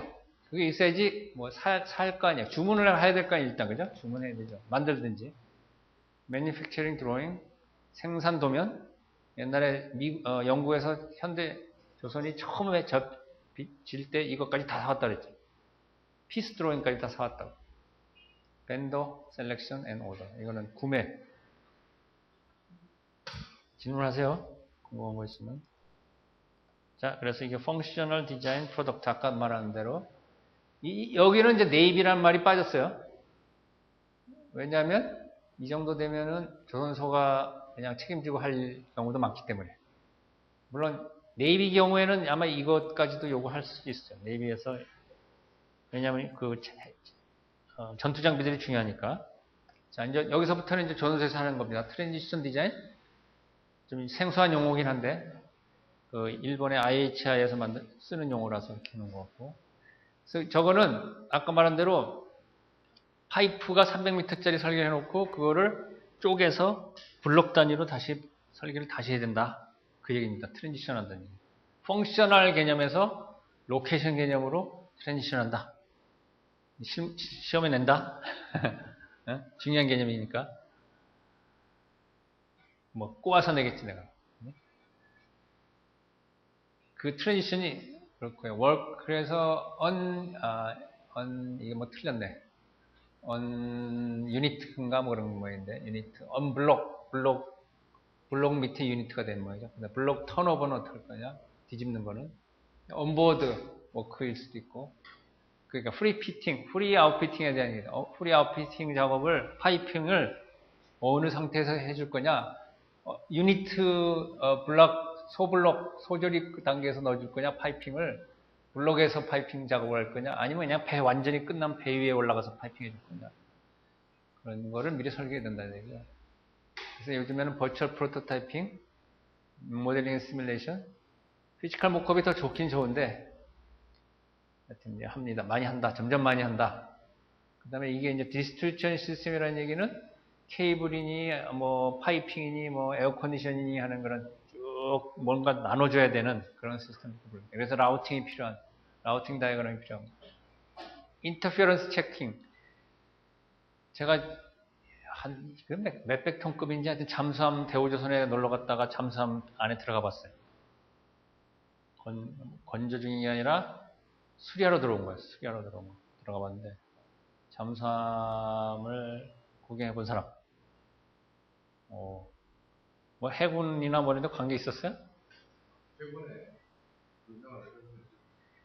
그게 있어야지 뭐 살 거 아니야. 주문을 해야 될 거 아니야, 일단. 그죠? 주문해야 되죠. 만들든지. Manufacturing Drawing, 생산 도면. 옛날에 영국에서 현대 조선이 처음에 질 때 이것까지 다 사왔다 그랬죠. 피스 드로잉까지 다 사왔다고. Vendor, Selection and Order. 이거는 구매. 질문하세요. 궁금한 거 있으면. 자, 그래서 이게 Functional Design Product. 아까 말한 대로. 여기는 이제 네이비라는 말이 빠졌어요. 왜냐하면 이 정도 되면은 조선소가 그냥 책임지고 할 경우도 많기 때문에. 물론 네이비 경우에는 아마 이것까지도 요구할 수 있어요. 네이비에서. 왜냐하면 그 전투 장비들이 중요하니까. 자, 이제 여기서부터는 이제 조선소에서 하는 겁니다. 트랜지션 디자인. 좀 생소한 용어긴 한데, 그 일본의 IHI에서 쓰는 용어라서 이렇게 하는 것 같고. 그래서 저거는 아까 말한 대로 파이프가 300m짜리 설계를 해놓고 그거를 쪼개서 블록 단위로 설계를 다시 해야 된다. 그 얘기입니다. 트랜지션 한다는 얘기. 펑셔널 개념에서 로케이션 개념으로 트랜지션 한다. 시험에 낸다. 중요한 개념이니까. 뭐 꼬아서 내겠지 내가. 그 트랜지션이 그렇고요. 그래서 이게 뭐 틀렸네. 유니트인가 뭐 그런 모양인데, 유니트, 블록 밑에 유니트가 되는 모양이죠. 블록 턴오버는 어떻게 할 거냐? 뒤집는 거는. 온보드 워크일 수도 있고. 그러니까 프리 아웃피팅에 대한 얘기다. 프리 아웃피팅 작업을, 파이핑을 어느 상태에서 해줄 거냐? 유니트, 소블록, 소조립 단계에서 넣어줄 거냐? 파이핑을 블록에서 파이핑 작업을 할 거냐? 아니면 그냥 완전히 끝난 배 위에 올라가서 파이핑 해줄 거냐? 그런 거를 미리 설계해야 된다는 얘기예요. 그래서 요즘에는 버추얼 프로토타이핑, 모델링 시뮬레이션, 피지컬 모컵이 더 좋긴 좋은데, 하여튼 이제 합니다. 많이 한다. 점점 많이 한다. 그 다음에 이게 이제 디스트리뷰션 시스템이라는 얘기는 케이블이니, 뭐, 파이핑이니, 뭐, 에어컨디션이니 하는 그런 쭉 뭔가 나눠줘야 되는 그런 시스템. 그래서 라우팅이 필요한, 라우팅 다이어그램이 필요합니다. 인터피어런스 체킹. 제가 몇백 톤급인지 하여튼 잠수함 대우조선에 놀러 갔다가 잠수함 안에 들어가 봤어요. 건조 중인 게 아니라 수리하러 들어온 거예요. 수리하러 들어온 거. 들어가 봤는데, 잠수함을 구경해 본 사람. 뭐 해군이나 뭐라도 관계 있었어요? 해군에 군생활을 해군에.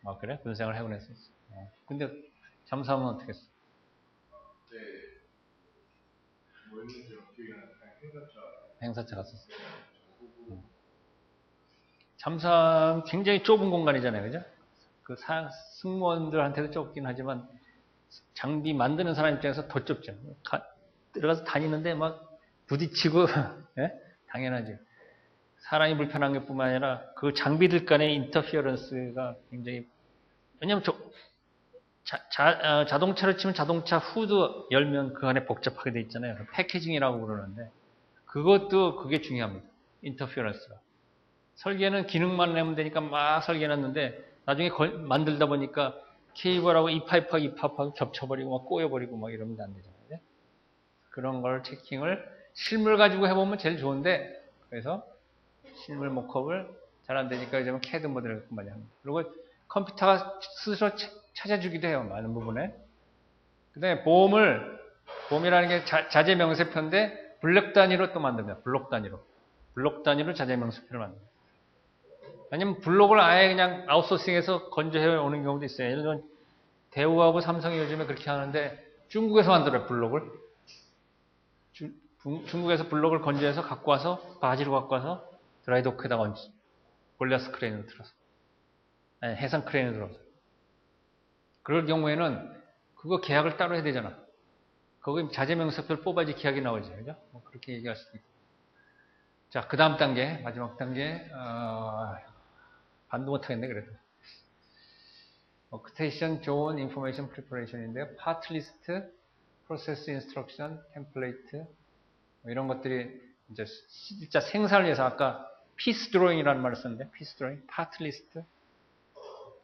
아 그래? 군생활 해군에 했었어. 근데 잠수함은 어떻게 했어? 네. 뭐 했는지 기억이 안 나요. 행사차 갔었어. 잠수함 굉장히 좁은 공간이잖아요, 그죠? 그 승무원들한테도 좁긴 하지만 장비 만드는 사람 입장에서 더 좁죠. 들어가서 다니는데 막 부딪히고, 예? 당연하지. 사람이 불편한 것 뿐만 아니라 그 장비들 간의 인터피어런스가 굉장히, 왜냐면 자동차로 치면 자동차 후드 열면 그 안에 복잡하게 돼 있잖아요. 패키징이라고 그러는데 그것도 그게 중요합니다. 인터피어런스가. 설계는 기능만 내면 되니까 막 설계해놨는데 나중에 만들다 보니까 케이블하고 이 파이프하고 이 파이프하고 겹쳐버리고 막 꼬여버리고 막 이러면 안 되잖아요. 그런 걸 체킹을 실물 가지고 해보면 제일 좋은데, 그래서 실물 모컵을 잘 안 되니까 요즘은 CAD 모델을 많이 합니다. 그리고 컴퓨터가 스스로 찾아주기도 해요. 많은 부분에. 그 다음에 보험이라는 게 자재 명세표인데 블록 단위로 또 만듭니다. 블록 단위로. 블록 단위로 자재 명세표를 만듭니다. 아니면 블록을 아예 그냥 아웃소싱해서 건조해 오는 경우도 있어요. 예를 들면 대우하고 삼성이 요즘에 그렇게 하는데 중국에서 만들어요. 블록을. 중국에서 블록을 건조해서 갖고 와서 바지로 갖고 와서 드라이도크에다가 얹지. 볼리아스 크레인으로 들어서. 아니, 해상 크레인으로 들어서. 그럴 경우에는 그거 계약을 따로 해야 되잖아. 거기 자재 명세표를 뽑아야지 계약이 나오지. 그죠? 뭐 그렇게 얘기할 수도 있고. 자, 그 다음 단계, 마지막 단계, 반도 못하겠네, 그래도. 워크스테이션 좋은 인포메이션 프리퍼레이션인데요. 파트 리스트, 프로세스 인스트럭션, 템플레이트, 뭐 이런 것들이 이제 진짜 생산을 위해서 아까 피스 드로잉이라는 말을 썼는데, 피스 드로잉, 파트 리스트,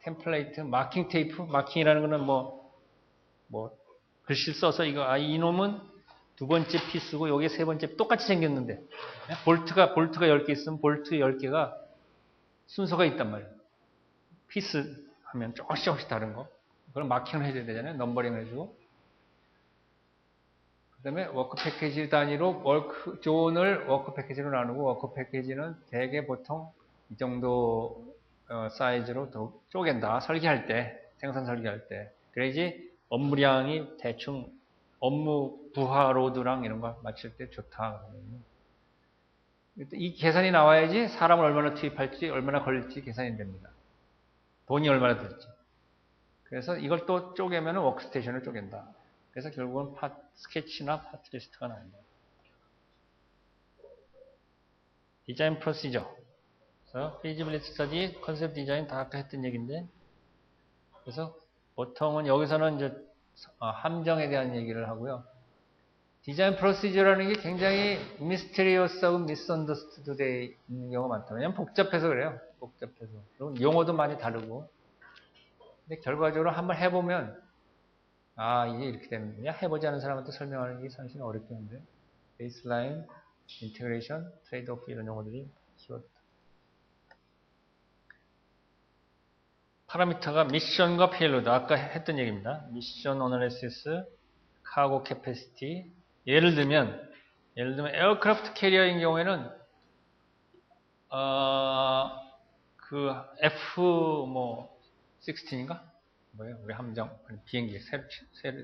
템플레이트, 마킹 테이프, 마킹이라는 거는 뭐 글씨를 써서 이놈은 두 번째 피스고 여기 세 번째 똑같이 생겼는데 볼트가 10개 있으면 볼트 10개가 순서가 있단 말이에요. 피스 하면 조금씩 다른 거. 그럼 마킹을 해줘야 되잖아요. 넘버링을 해주고. 그 다음에 워크 패키지 단위로 존을 워크 패키지로 나누고, 워크 패키지는 대개 보통 이 정도 사이즈로 쪼갠다. 설계할 때, 생산 설계할 때. 그래야지 업무량이 대충 업무 부하 로드랑 이런 거 맞출 때 좋다. 이 계산이 나와야지 사람을 얼마나 투입할지, 얼마나 걸릴지 계산이 됩니다. 돈이 얼마나 들지. 그래서 이걸 또 쪼개면 워크스테이션을 쪼갠다. 그래서 결국은 스케치나 파트 리스트가 나온다. 디자인 프로시저. 그래서 피지빌리티 스터디, 컨셉 디자인 다 아까 했던 얘기인데, 그래서 보통은 여기서는 이제 함정에 대한 얘기를 하고요. 디자인 프로시저라는 게 굉장히 미스테리어스하고 미스언더스투드 되어 있는 경우가 많다. 왜냐면 복잡해서 그래요. 복잡해서. 그리고 용어도 많이 다르고. 근데 결과적으로 한번 해보면 이게 이렇게 되는 거냐? 해보지 않은 사람한테 설명하는 게 사실 어렵겠는데. 베이스라인, 인테그레이션, 트레이드오프 이런 용어들이 키워드다. 파라미터가 미션과 페일로드. 아까 했던 얘기입니다. 미션 어널리시스, 카고 캐패시티. 예를 들면 에어크래프트 캐리어인 경우에는 그 F16인가? 뭐예요? 우리 함정 비행기 새로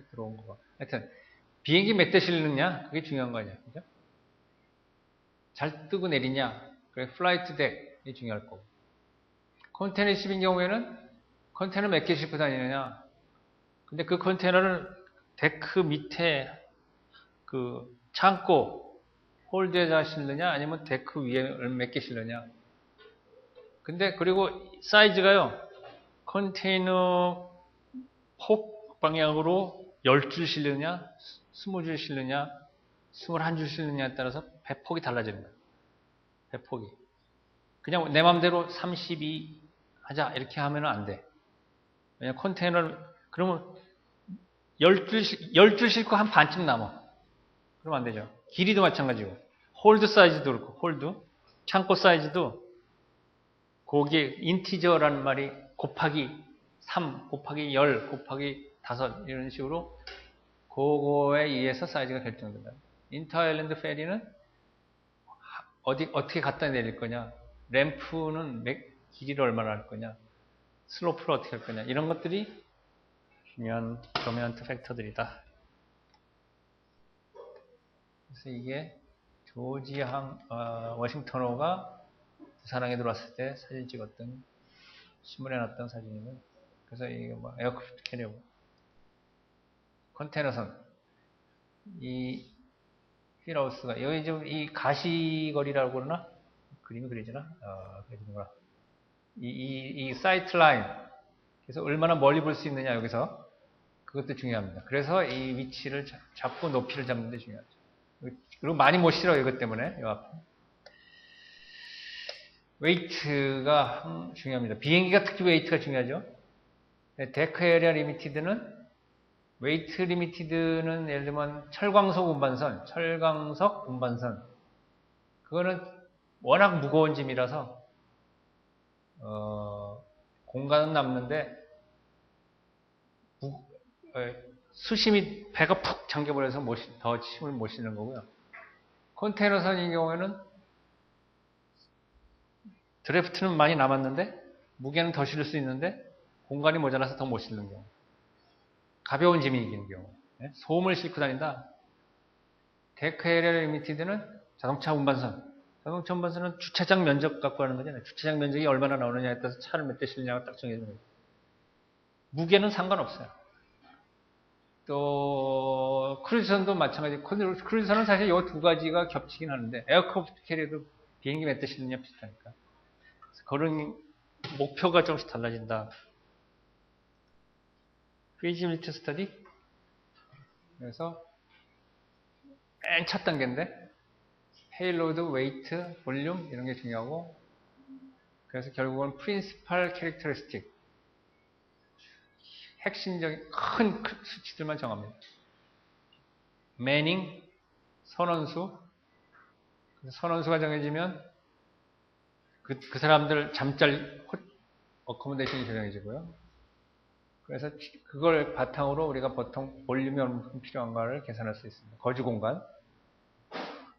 들어온 거. 하여튼 비행기 몇 대 실느냐? 그게 중요한 거 아니야, 그죠? 잘 뜨고 내리냐? 그래 플라이트 덱이 중요할 거고. 컨테이너 십인 경우에는 컨테이너 몇 개 싣고 다니느냐? 근데 그 컨테이너를 데크 밑에 그 창고 홀드에다 실느냐? 아니면 데크 위에 몇 개 실느냐? 근데 그리고 사이즈가요. 컨테이너 폭 방향으로 10줄 실느냐, 20줄 실느냐, 21줄 실느냐에 따라서 배폭이 달라지는 거예요. 배폭이. 그냥 내 맘대로 32 하자 이렇게 하면 안 돼. 왜냐 컨테이너를 그러면 10줄 싣고 한 반쯤 남아. 그러면 안 되죠. 길이도 마찬가지고 홀드 사이즈도 그렇고 홀드 창고 사이즈도 거기에 인티저라는 말이 곱하기 3 곱하기 10 곱하기 5 이런 식으로 그거에 의해서 사이즈가 결정된다. 인터아일랜드 페리는 어떻게 갖다 내릴 거냐, 램프는 길이를 얼마나 할 거냐, 슬로프를 어떻게 할 거냐, 이런 것들이 중요한 도미넌트 팩터들이다. 그래서 이게 조지 워싱턴호가 부산항에 들어왔을 때 사진 찍었던, 신문에 놨던 사진이고, 그래서 이게 뭐 에어크래프트 캐리어, 컨테이너선, 이 휠하우스가 여기 좀 이 가시거리라고 그러나 그림이 그려지나? 그려지는구나. 이 사이트 라인, 그래서 얼마나 멀리 볼 수 있느냐 여기서 그것도 중요합니다. 그래서 이 위치를 잡고 높이를 잡는 데 중요하죠. 그리고 많이 못 실어요. 이것 때문에 이 앞에 웨이트가 중요합니다. 비행기가 특히 웨이트가 중요하죠. 데크 에리아 리미티드는 웨이트 리미티드는 예를 들면 철광석 운반선, 그거는 워낙 무거운 짐이라서 공간은 남는데 수심이 배가 푹 잠겨버려서 더 힘을 못 실는 거고요. 컨테이너선인 경우에는 드래프트는 많이 남았는데 무게는 더 실을 수 있는데 공간이 모자라서 더 못 실는 경우. 가벼운 짐이 이기는 경우. 소음을 싣고 다닌다. 데크 에리아 리미티드는 자동차 운반선은 주차장 면적 갖고 하는 거잖아요. 주차장 면적이 얼마나 나오느냐에 따라서 차를 몇 대 실느냐가 딱 정해지는 거예요. 무게는 상관없어요. 또 크루즈선도 마찬가지. 크루즈선은 사실 이 두 가지가 겹치긴 하는데 에어크래프트 캐리어도 비행기 몇 대 실느냐 비슷하니까. 그런 목표가 조금씩 달라진다. feasibility study. 그래서 맨 첫 단계인데 payload, weight, volume 이런 게 중요하고, 그래서 결국은 principal characteristic, 핵심적인 큰 수치들만 정합니다. manning, 선원수가 정해지면 그 사람들 잠잘 어코모데이션이 정해지고요. 그래서 그걸 바탕으로 우리가 보통 볼륨이 얼마큼 필요한가를 계산할 수 있습니다. 거주 공간.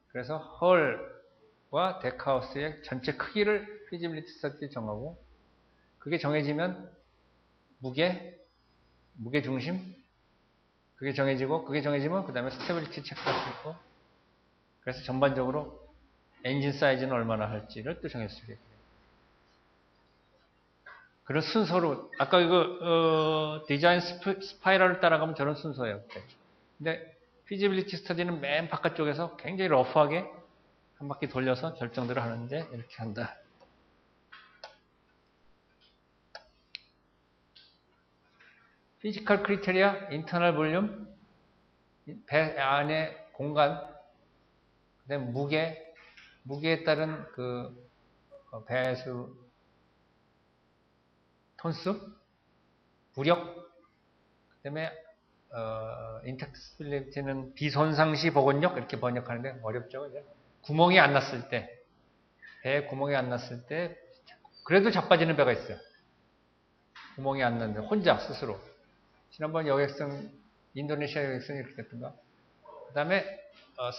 그래서 헐과 데크하우스의 전체 크기를 피지빌리티 스터디에 정하고, 그게 정해지면 무게 중심, 그게 정해지면 그 다음에 스테빌리티 체크할 수 있고, 그래서 전반적으로 엔진 사이즈는 얼마나 할지를 또 정할 수 있겠고요. 그런 순서로, 아까 이거 디자인 스파이럴을 따라가면 저런 순서예요. 근데 피지빌리티 스터디는 맨 바깥쪽에서 굉장히 러프하게 한 바퀴 돌려서 결정들을 하는데 이렇게 한다. 피지컬 크리테리아, 인터널 볼륨, 배 안에 공간, 그다음에 무게에 따른 그 배수 톤수, 부력, 그다음에 인텍스빌리티는 비손상시 복원력 이렇게 번역하는데 어렵죠, 그죠? 구멍이 안 났을 때, 배에 구멍이 안 났을 때, 그래도 자빠지는 배가 있어요. 구멍이 안 났는데 혼자 스스로. 지난번 인도네시아 여객선이 이렇게 됐던가. 그 다음에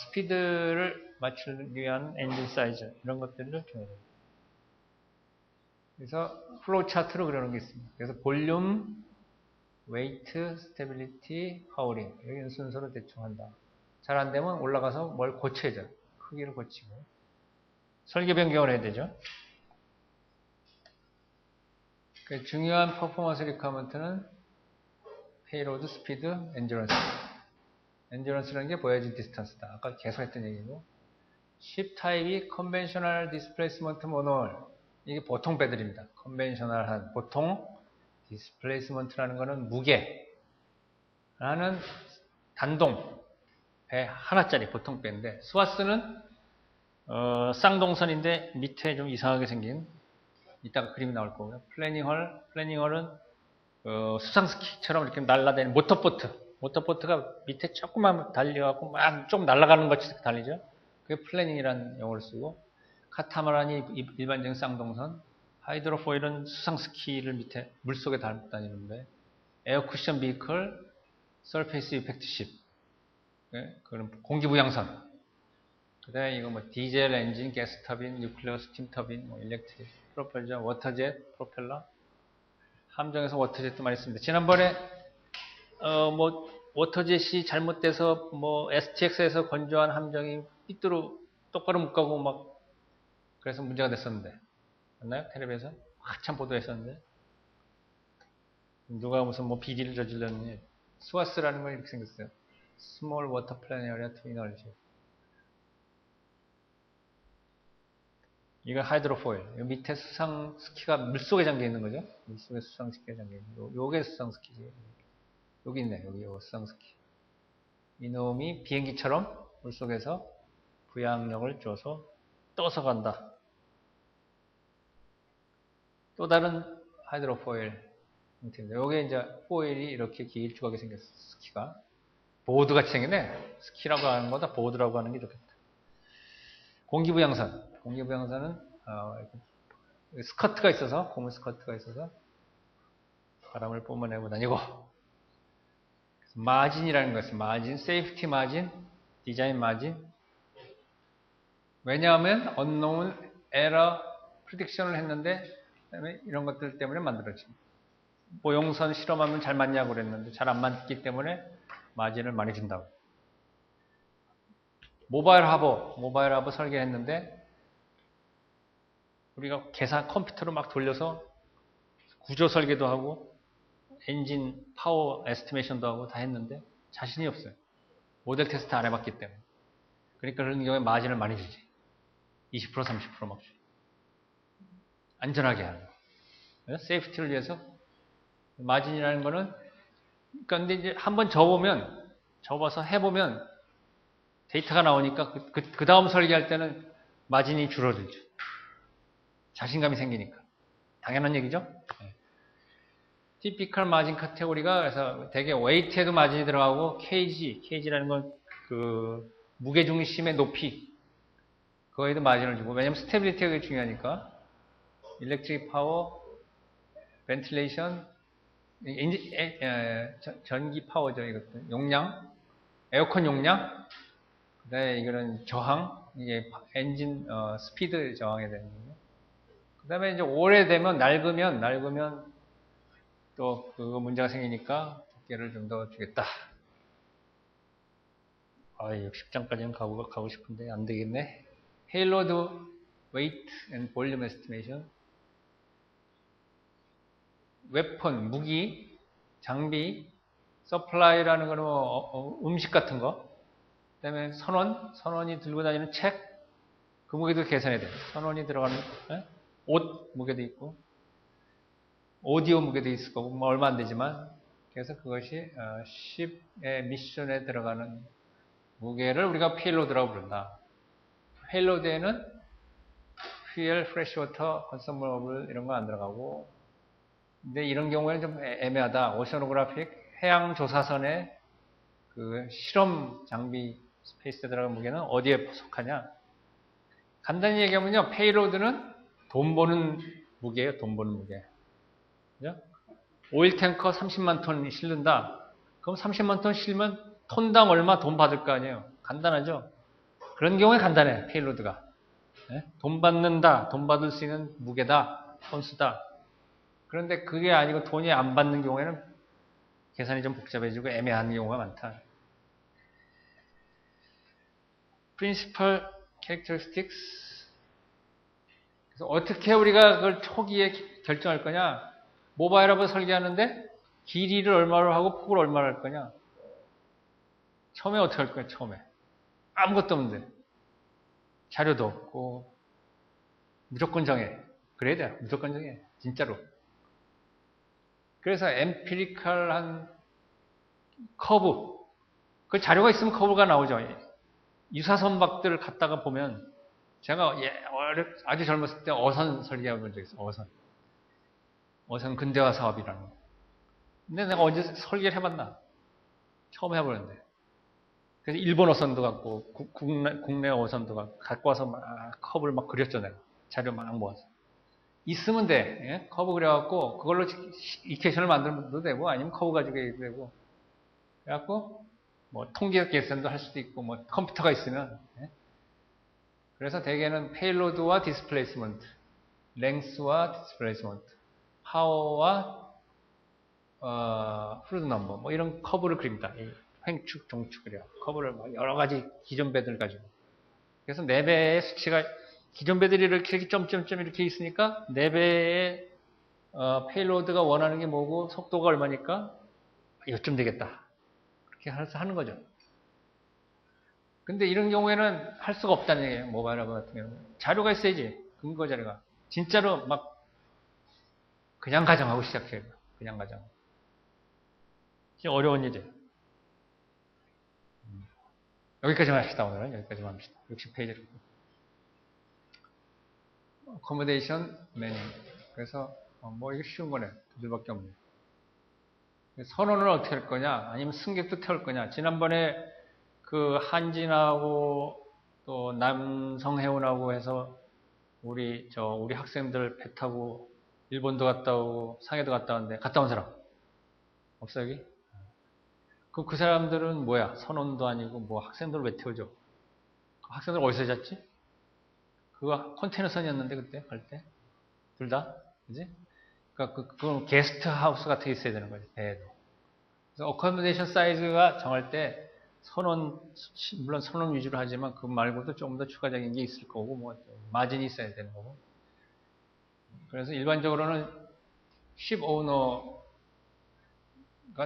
스피드를 맞추기 위한 엔진 사이즈 이런 것들을 중요해요. 그래서 플로우 차트로 그려놓은 게 있습니다. 그래서 볼륨, 웨이트, 스테빌리티, 파워링 이런 순서로 대충 한다. 잘 안 되면 올라가서 뭘 고쳐야죠. 크기를 고치고 설계 변경을 해야 되죠. 그 중요한 퍼포먼스 리퀘어먼트는 페이로드, 스피드, 엔듀런스. 엔듀런스라는 게 보여진 디스턴스다. 아까 계속 했던 얘기고. 십 타입이 컨벤셔널 디스플레이스먼트 모노얼. 이게 보통 배들입니다. 컨벤셔널한 보통 디스플레이스먼트라는 거는 무게라는 하나는 단동 배 하나짜리 보통 배인데 스와스는 쌍동선인데 밑에 좀 이상하게 생긴 이따가 그림이 나올 거고요. 플래닝홀은 수상스키처럼 이렇게 날아다니는 모터보트가 밑에 조금만 달려갖고 막 좀 날아가는 것이 달리죠. 그게 플래닝이라는 용어를 쓰고 카타마란이 일반적인 쌍동선, 하이드로포일은 수상스키를 밑에 물속에 달고 다니는데 에어쿠션 비클, 서페이스 이펙트 십, 그런 공기부양선. 그다음에 이거 뭐 디젤 엔진, 가스 터빈, 뉴클리어 스팀 터빈, 뭐 일렉트릭 프로펠러, 워터젯 프로펠러. 함정에서 워터젯도 많이 씁니다. 지난번에 뭐 워터젯이 잘못돼서 뭐 STX에서 건조한 함정이 삐뚤어 똑바로 못 가고 막 그래서 문제가 됐었는데 맞나요? 텔레비에서 한참 보도했었는데 누가 무슨 뭐 비리를 저질렀느니 스와스라는 건 이렇게 생겼어요. Small Water Plan Area to Energy. 이건 하이드로포일. 이 밑에 수상 스키가 물속에 잠겨 있는 거죠. 물속에 수상 스키가 잠겨 있는 거. 요게 수상 스키지. 여기 있네. 여기 요 수상 스키. 이놈이 비행기처럼 물속에서 부양력을 줘서 떠서 간다. 또 다른 하이드로포일 형태입니다. 요게 이제 포일이 이렇게 길쭉하게 생겼어. 스키가. 보드같이 생겼네. 스키라고 하는 것보다 보드라고 하는 게 좋겠다. 공기부양선. 공기부양선은 스커트가 있어서 고무 스커트가 있어서 바람을 뿜어내고 다니고 마진이라는 것은 마진, 세이프티 마진, 디자인 마진. 왜냐하면 unknown error 프리딕션을 했는데 그다음에 이런 것들 때문에 만들어집니다. 모용선 실험하면 잘 맞냐고 그랬는데 잘 안 맞기 때문에 마진을 많이 준다고. 모바일 하버 설계했는데 우리가 컴퓨터로 막 돌려서 구조 설계도 하고 엔진 파워 에스티메이션도 하고 다 했는데 자신이 없어요. 모델 테스트 안 해봤기 때문에. 그러니까 그런 경우에 마진을 많이 주지. 20% 30% 막 주지. 안전하게 하는 거. 세이프티를 위해서 마진이라는 거는 그런데 이제 한번 접어서 해보면 데이터가 나오니까 그 다음 설계할 때는 마진이 줄어들죠. 자신감이 생기니까. 당연한 얘기죠. 네. 티피컬 마진 카테고리가 그래서 되게 웨이트에도 마진이 들어가고 KG라는 건 그 무게중심의 높이 그거에도 마진을 주고 왜냐면 스테빌리티가 중요하니까 일렉트릭 파워, 벤틸레이션, 전기 파워죠. 이것도 용량, 에어컨 용량, 그다음에 이거는 저항, 이게 엔진 스피드 저항에 되는 거예요. 그다음에 이제 오래되면 낡으면 또 그거 문제가 생기니까 두께를 좀 더 주겠다. 아, 60장까지는 가고 싶은데 안 되겠네. Payload Weight and Volume Estimation. 웨폰, 무기, 장비, 서플라이라는 거는 음식 같은 거. 그다음에 선원이 들고 다니는 책, 그 무게도 계산해야 돼요. 선원이 들어가는 옷 무게도 있고, 오디오 무게도 있을 거고, 뭐 얼마 안 되지만, 그래서 그것이 쉽의 미션에 들어가는 무게를 우리가 페일로드라고 부른다. 페일로드에는 fuel, freshwater, consumable 이런 거 안 들어가고, 근데 이런 경우에는 좀 애매하다. 오셔노그래픽 해양 조사선의 그 실험 장비 스페이스에 들어간 무게는 어디에 속하냐? 간단히 얘기하면요, 페이로드는 돈 버는 무게예요. 돈 버는 무게. 그죠? 오일 탱커 30만 톤 실른다. 그럼 30만 톤 실면 톤당 얼마 돈 받을 거 아니에요. 간단하죠? 그런 경우에 간단해. 페이로드가. 네? 돈 받는다. 돈 받을 수 있는 무게다. 톤수다. 그런데 그게 아니고 돈이 안 받는 경우에는 계산이 좀 복잡해지고 애매한 경우가 많다. Principal Characteristics. 그래서 어떻게 우리가 그걸 초기에 결정할 거냐? 모바일 앱을 설계하는데 길이를 얼마로 하고 폭을 얼마로 할 거냐? 처음에 어떻게 할 거야? 처음에 아무것도 없는데 자료도 없고 무조건 정해. 그래야 돼. 무조건 정해. 진짜로. 그래서 엠피리컬한 커브. 그 자료가 있으면 커브가 나오죠. 유사선박들을 갖다가 보면 제가 아주 젊었을 때 어선 설계해 본 적 있어요. 어선 근대화 사업이라는 거. 근데 내가 언제 설계를 해봤나? 처음 해보는데. 그래서 일본 어선도 갖고 국내 어선도 갖고 와서 막 컵을 막 그렸죠. 내가 자료 막 모아서 있으면 돼. 예? 커브 그려갖고 그걸로 이퀘이션을 만들어도 되고 아니면 커브 가지고 해도 되고 그래갖고 뭐 통계학 계산도 할 수도 있고 뭐 컴퓨터가 있으면 예? 그래서 대개는 페일로드와 디스플레이스먼트, 랭스와 디스플레이스먼트, 파워와 프루드 넘버 뭐 이런 커브를 그립니다. 횡축, 종축이래요. 커브를 막 여러 가지 기존 배들 가지고. 그래서 4배의 수치가 기존 배들이 이렇게 점점점 이렇게 있으니까 4배의 페일로드가 원하는 게 뭐고 속도가 얼마니까 이쯤 되겠다. 그렇게 하는 거죠. 근데 이런 경우에는 할 수가 없다는 얘기예요. 모바일 앱 같은 경우는. 자료가 있어야지. 근거 자료가. 진짜로 막 그냥 가정하고 시작해요. 그냥 가정. 어려운 일이에요. 여기까지만 합시다. 오늘은 여기까지만 합시다. 60페이지를. 어코모데이션 메뉴. 그래서 뭐 이게 쉬운 거네. 두 줄밖에 없네. 선언을 어떻게 할 거냐? 아니면 승객도 태울 거냐? 지난번에 그 한진하고 또 남성해운하고 해서 우리 학생들 배 타고 일본도 갔다 오고 상해도 갔다 왔는데 갔다 온 사람 없어 여기? 그 사람들은 뭐야? 선원도 아니고 뭐 학생들 왜 태우죠? 학생들 어디서 잤지? 그거 컨테이너선이었는데 그때 갈 때? 둘 다? 그지? 그러니까 그건 게스트 하우스 같은 게 있어야 되는 거지, 배에도. 그래서 어코모데이션 사이즈가 정할 때 선원, 물론 선원 위주로 하지만 그 말고도 조금 더 추가적인 게 있을 거고, 뭐, 마진이 있어야 되는 거고. 그래서 일반적으로는 십 오너가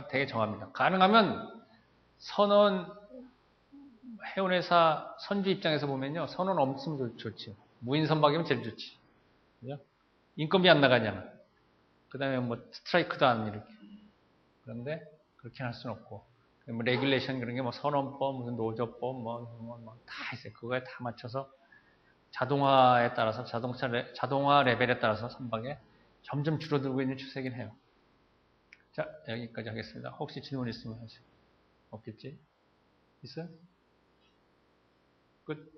되게 정합니다. 가능하면 선원, 해운회사 선주 입장에서 보면요, 선원 없으면 좋지. 무인 선박이면 제일 좋지. 그죠? 인건비 안 나가잖아. 그 다음에 뭐 스트라이크도 안 이렇게. 그런데 그렇게 할 수는 없고. 뭐 레귤레이션 그런 게 뭐 선원법, 무슨 노조법 뭐 다 있어요. 그거에 다 맞춰서 자동화에 따라서 자동화 레벨에 따라서 선박에 점점 줄어들고 있는 추세긴 해요. 자, 여기까지 하겠습니다. 혹시 질문 있으면 하세요. 없겠지? 있어요? 끝.